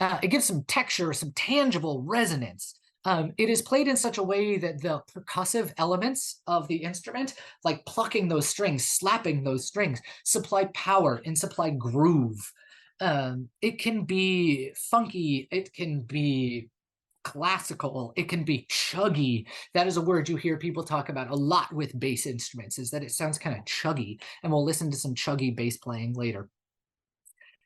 It gives some texture, some tangible resonance. It is played in such a way that the percussive elements of the instrument, like plucking those strings, slapping those strings, supply power and supply groove. It can be funky, it can be classical, it can be chuggy. That is a word you hear people talk about a lot with bass instruments, is that it sounds kind of chuggy, and we'll listen to some chuggy bass playing later.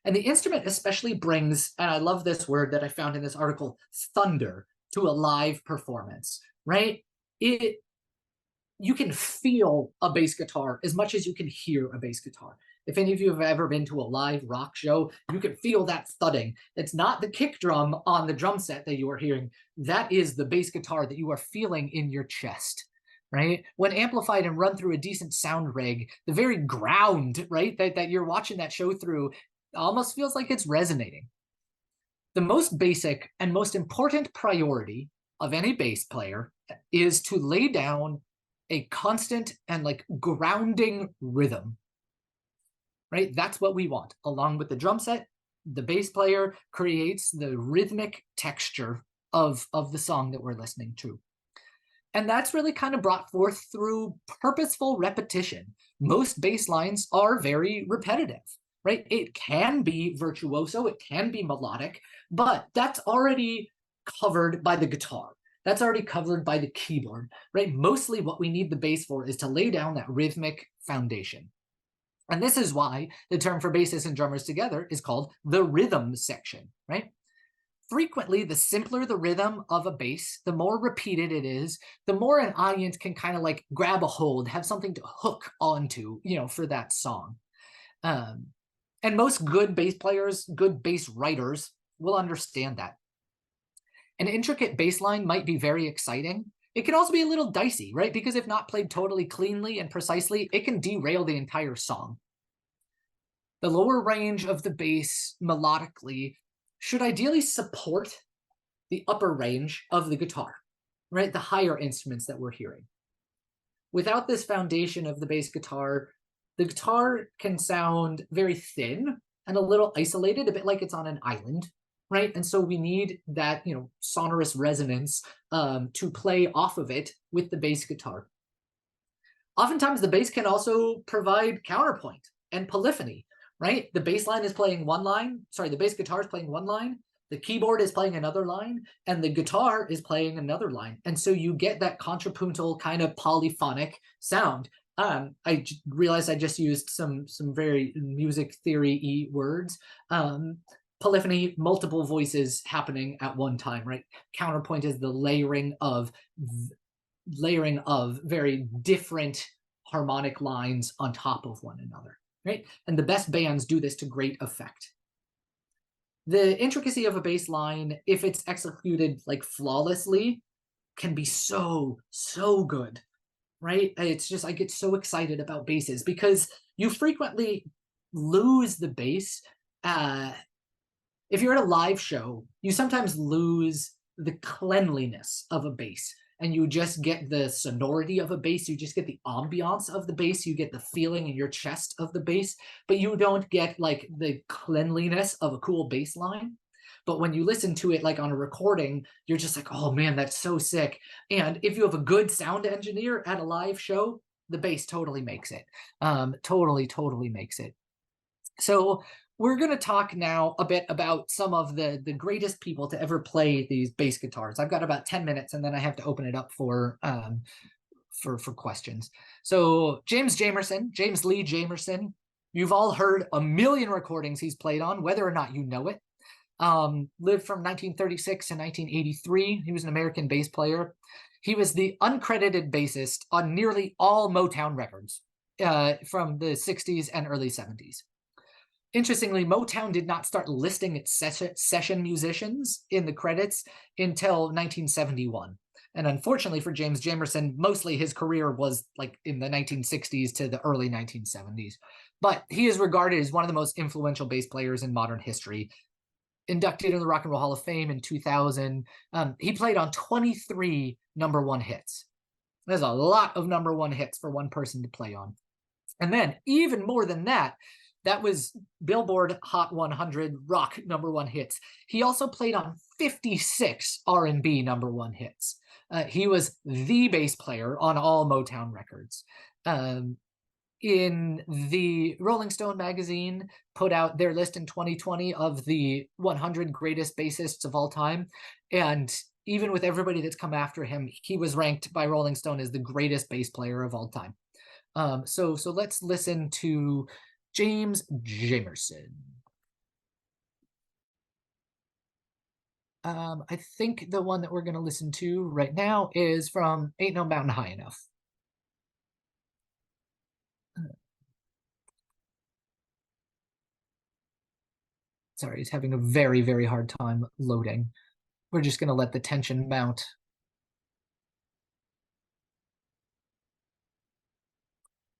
And the instrument especially brings, and I love this word that I found in this article, thunder to a live performance, right? You can feel a bass guitar as much as you can hear a bass guitar. If any of you have ever been to a live rock show, you can feel that thudding. It's not the kick drum on the drum set that you are hearing. That is the bass guitar that you are feeling in your chest, right? When amplified and run through a decent sound rig, the very ground, right, that you're watching that show through almost feels like it's resonating. The most basic and most important priority of any bass player is to lay down a constant and like grounding rhythm, right? That's what we want. Along with the drum set, the bass player creates the rhythmic texture of the song that we're listening to. And that's really kind of brought forth through purposeful repetition. Most bass lines are very repetitive, right? It can be virtuoso, it can be melodic, but that's already covered by the guitar. That's already covered by the keyboard, right? Mostly what we need the bass for is to lay down that rhythmic foundation. And this is why the term for bassists and drummers together is called the rhythm section, right? Frequently, the simpler the rhythm of a bass, the more repeated it is, the more an audience can kind of like grab a hold, have something to hook onto, you know, for that song. And most good bass players, good bass writers will understand that. An intricate bass line might be very exciting. It can also be a little dicey, right? Because if not played totally cleanly and precisely, it can derail the entire song. The lower range of the bass melodically should ideally support the upper range of the guitar, right? The higher instruments that we're hearing. Without this foundation of the bass guitar, the guitar can sound very thin and a little isolated, a bit like it's on an island, right? And so we need that, you know, sonorous resonance to play off of it with the bass guitar. Oftentimes the bass can also provide counterpoint and polyphony, right? The bass line is playing one line, sorry, the bass guitar is playing one line, the keyboard is playing another line, and the guitar is playing another line. And so you get that contrapuntal kind of polyphonic sound. I realized I just used some very music theory-y words. Polyphony, multiple voices happening at one time, right? Counterpoint is the layering of very different harmonic lines on top of one another, right? And the best bands do this to great effect. The intricacy of a bass line, if it's executed like flawlessly, can be so good, right? It's just, I get so excited about basses because you frequently lose the bass. If you're at a live show, you sometimes lose the cleanliness of a bass and you just get the sonority of a bass. You just get the ambiance of the bass. You get the feeling in your chest of the bass, but you don't get like the cleanliness of a cool bass line. But when you listen to it like on a recording, you're just like, oh man, that's so sick. And if you have a good sound engineer at a live show, the bass totally makes it. Totally makes it. So we're going to talk now a bit about some of the greatest people to ever play these bass guitars. I've got about 10 minutes and then I have to open it up for questions. So James Lee Jamerson, you've all heard a million recordings he's played on, whether or not you know it. Lived from 1936 to 1983. He was an American bass player. He was the uncredited bassist on nearly all Motown records from the 60s and early 70s. Interestingly, Motown did not start listing its session musicians in the credits until 1971. And unfortunately for James Jamerson, mostly his career was like in the 1960s to the early 1970s. But he is regarded as one of the most influential bass players in modern history. Inducted in the Rock and Roll Hall of Fame in 2000. He played on 23 #1 hits. There's a lot of #1 hits for one person to play on. And then even more than that, that was Billboard Hot 100 rock #1 hits. He also played on 56 R&B #1 hits. He was the bass player on all Motown records. In the Rolling Stone magazine put out their list in 2020 of the 100 greatest bassists of all time. And even with everybody that's come after him, he was ranked by Rolling Stone as the greatest bass player of all time. So let's listen to James Jamerson. I think the one that we're going to listen to right now is from Ain't No Mountain High Enough. Sorry, it's having a very, very hard time loading. We're just going to let the tension mount.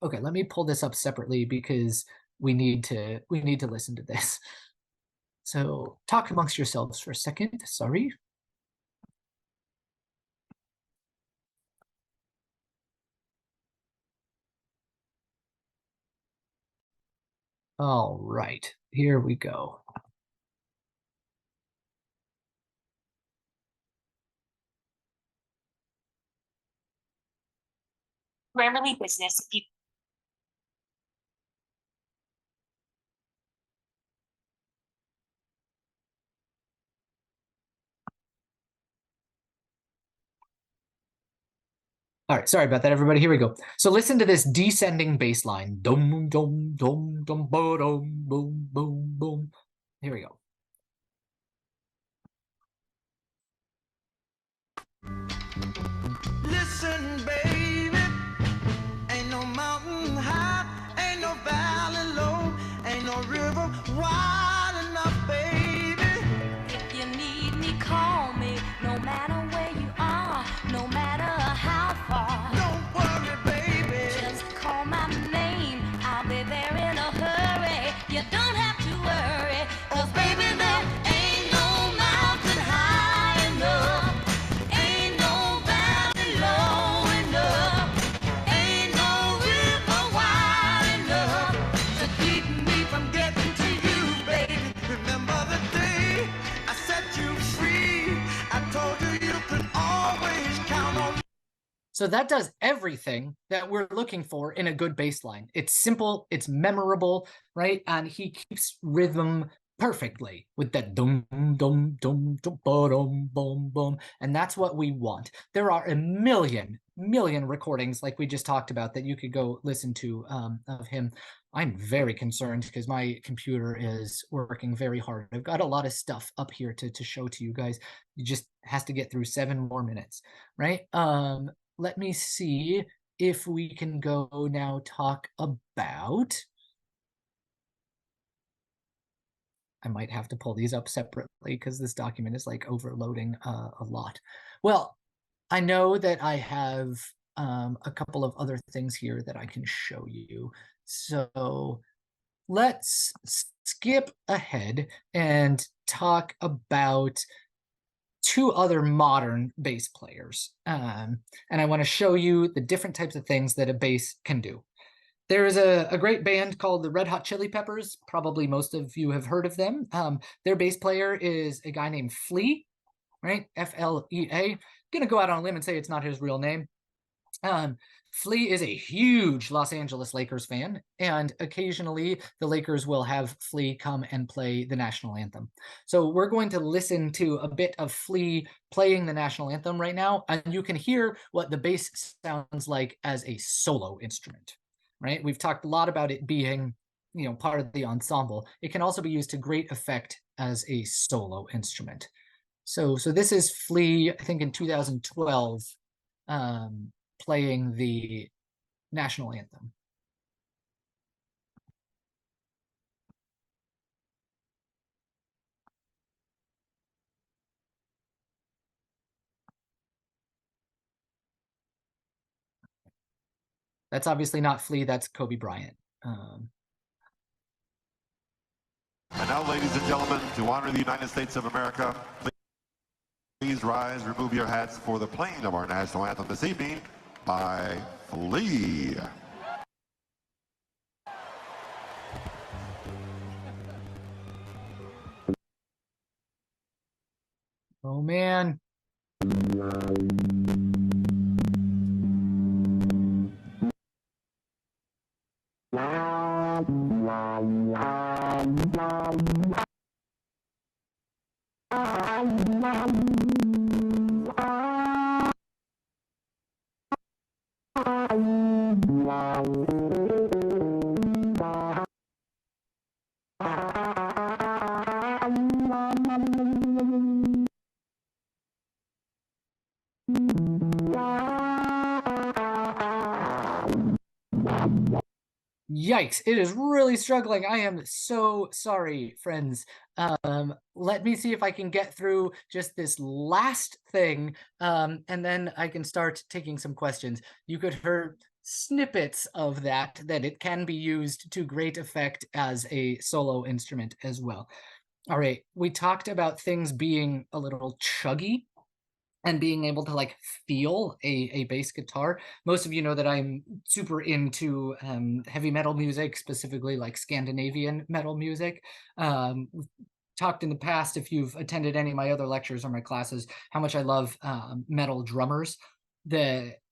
Okay, let me pull this up separately because we need to listen to this. So talk amongst yourselves for a second. Sorry. All right, here we go. Grammarly Business. All right, sorry about that, everybody. Here we go. So listen to this descending bass line. Dum, dum, dum, dum, ba, dum, boom, boom, boom. Here we go. Listen, baby, ain't no mountain high, ain't no valley low, ain't no river wide enough, baby. If you need me, call me, no matter where you are, no matter how far. Don't worry, baby. Just call my name, I'll be there in a hurry. You don't have to worry, 'cause baby, there ain't no mountain high enough, ain't no valley low enough, ain't no river wide enough To keep me from getting to you, baby. Remember the day I set you free. I told you you could always count on me. So that does everything that we're looking for in a good bass line. It's simple, it's memorable, right? And he keeps rhythm perfectly with that dum dum dum dum ba, dum boom boom, and that's what we want. There are a million recordings like we just talked about that you could go listen to of him. I'm very concerned because my computer is working very hard. I've got a lot of stuff up here to show to you guys. It just has to get through 7 more minutes, right? Let me see if we can go now talk about. I might have to pull these up separately because this document is like overloading a lot. Well, I know that I have a couple of other things here that I can show you. So let's skip ahead and talk about 2 other modern bass players. And I want to show you the different types of things that a bass can do. There is a great band called the Red Hot Chili Peppers. Probably most of you have heard of them. Their bass player is a guy named Flea, right? F-L-E-A. Gonna go out on a limb and say it's not his real name. Flea is a huge Los Angeles Lakers fan, and occasionally the Lakers will have Flea come and play the national anthem. So we're going to listen to a bit of Flea playing the national anthem right now, and you can hear what the bass sounds like as a solo instrument, right? We've talked a lot about it being, you know, part of the ensemble. It can also be used to great effect as a solo instrument. So this is Flea, I think in 2012, playing the national anthem. That's obviously not Flea, that's Kobe Bryant. And now, ladies and gentlemen, to honor the United States of America, please rise, remove your hats for the playing of our national anthem this evening by Flea. Oh man. Yikes, it is really struggling. I am so sorry, friends. Let me see if I can get through just this last thing, and then I can start taking some questions. You could hear snippets of that it can be used to great effect as a solo instrument as well. All right, we talked about things being a little chuggy and being able to like feel a bass guitar. Most of you know that I'm super into heavy metal music, specifically like Scandinavian metal music. We've talked in the past, if you've attended any of my other lectures or my classes, how much I love metal drummers.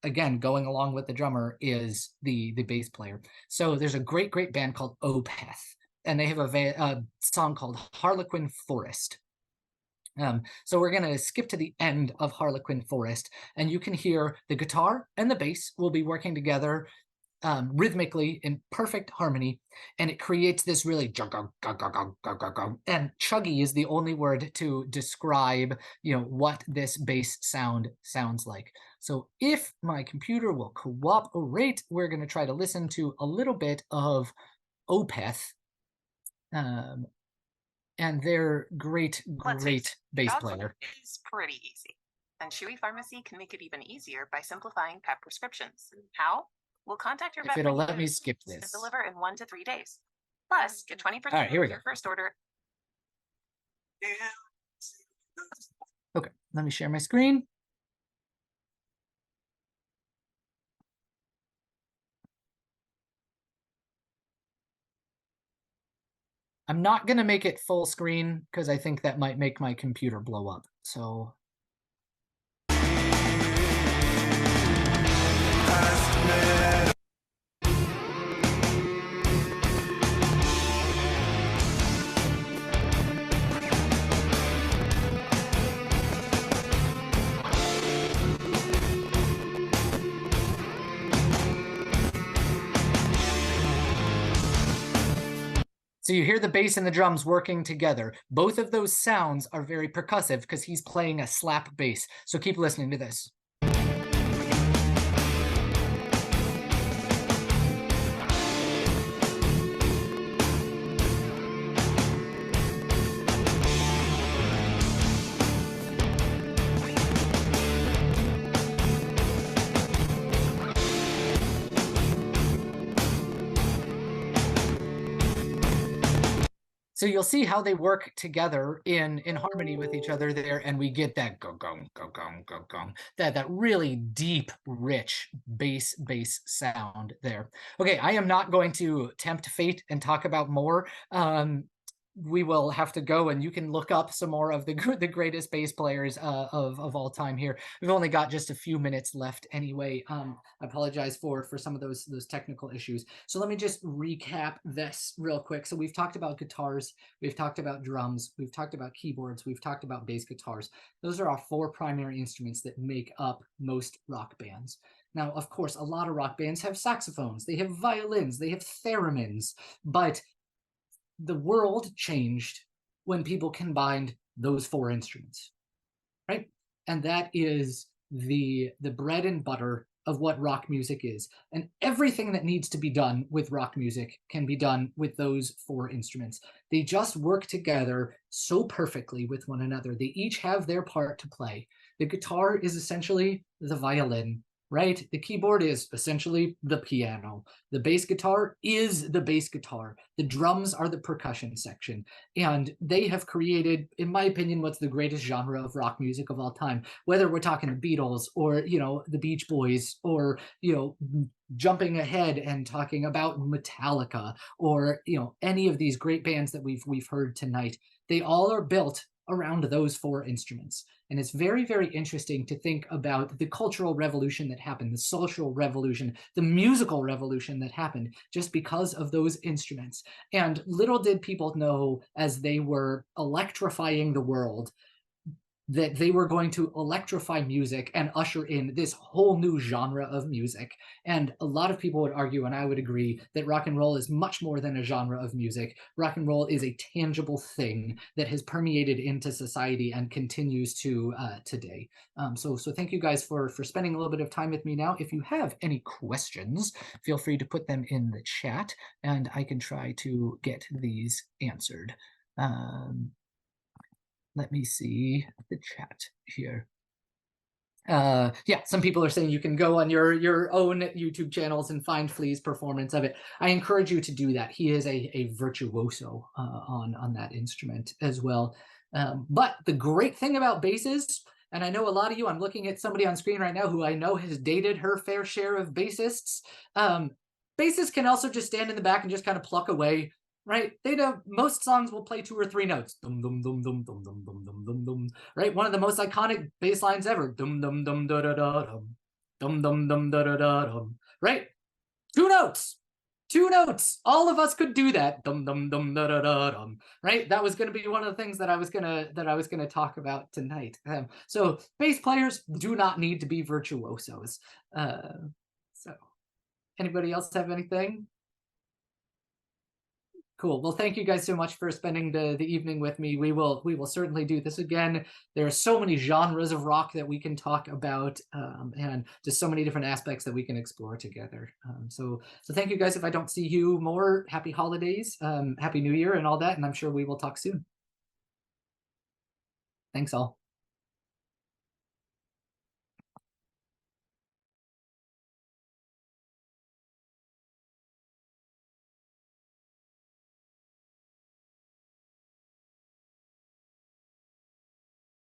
Again, going along with the drummer is the bass player. So there's a great band called Opeth, and they have a song called Harlequin Forest. So we're going to skip to the end of Harlequin Forest, and you can hear the guitar and the bass will be working together rhythmically in perfect harmony, and it creates this really and chuggy is the only word to describe, you know, what this bass sound sounds like. So if my computer will cooperate, we're going to try to listen to a little bit of Opeth. And their great bass player. Is pretty easy. And Chewy Pharmacy can make it even easier by simplifying pet prescriptions. How? We'll contact your vet. If it'll let me skip and this. deliver in 1 to 3 days. Plus, get 20% All right, here we off go. your first order. Okay, let me share my screen. I'm not going to make it full screen because I think that might make my computer blow up. So So you hear the bass and the drums working together. Both of those sounds are very percussive because he's playing a slap bass. So keep listening to this. So you'll see how they work together in harmony with each other there, and we get that go-gong, go-gong, go-gong, that really deep, rich bass sound there. Okay, I am not going to tempt fate and talk about more. We will have to go, and you can look up some more of the greatest bass players of all time here. We've only got just a few minutes left anyway. I apologize for some of those technical issues. So let me just recap this real quick. So we've talked about guitars, we've talked about drums, we've talked about keyboards, we've talked about bass guitars. Those are our 4 primary instruments that make up most rock bands. Now, of course, a lot of rock bands have saxophones, they have violins, they have theremins, but the world changed when people combined those 4 instruments, right? And that is the bread and butter of what rock music is. And everything that needs to be done with rock music can be done with those 4 instruments. They just work together so perfectly with one another. They each have their part to play. The guitar is essentially the violin, right? The keyboard is essentially the piano. The bass guitar is the bass guitar. The drums are the percussion section. And they have created, in my opinion, what's the greatest genre of rock music of all time. Whether we're talking the Beatles or, you know, the Beach Boys, or, you know, jumping ahead and talking about Metallica, or, you know, any of these great bands that we've heard tonight, they all are built around those 4 instruments. And it's very, very interesting to think about the cultural revolution that happened, the social revolution, the musical revolution that happened just because of those instruments. And little did people know, as they were electrifying the world, that they were going to electrify music and usher in this whole new genre of music. And a lot of people would argue, and I would agree, that rock and roll is much more than a genre of music. Rock and roll is a tangible thing that has permeated into society and continues to today. So thank you guys for spending a little bit of time with me now. If you have any questions, feel free to put them in the chat, and I can try to get these answered. Let me see the chat here. Yeah, some people are saying you can go on your own YouTube channels and find Flea's performance of it. I encourage you to do that. He is a virtuoso on that instrument as well. But the great thing about basses, and I know a lot of you, I'm looking at somebody on screen right now who I know has dated her fair share of bassists. Bassists can also just stand in the back and just kind of pluck away. Right? They know most songs will play 2 or 3 notes. Dum dum dum dum dum dum dum dum dum dum. Right? One of the most iconic bass lines ever. Dum dum dum da da da dum. Dum dum dum da da da dum. Right? 2 notes. 2 notes. All of us could do that. Dum dum dum da da da dum. Right? That was going to be one of the things that I was gonna talk about tonight. So bass players do not need to be virtuosos. So anybody else have anything? Cool. Well, thank you guys so much for spending the evening with me. We will certainly do this again. There are so many genres of rock that we can talk about, and just so many different aspects that we can explore together. So thank you guys. If I don't see you more, happy holidays, happy New Year, and all that. And I'm sure we will talk soon. Thanks all.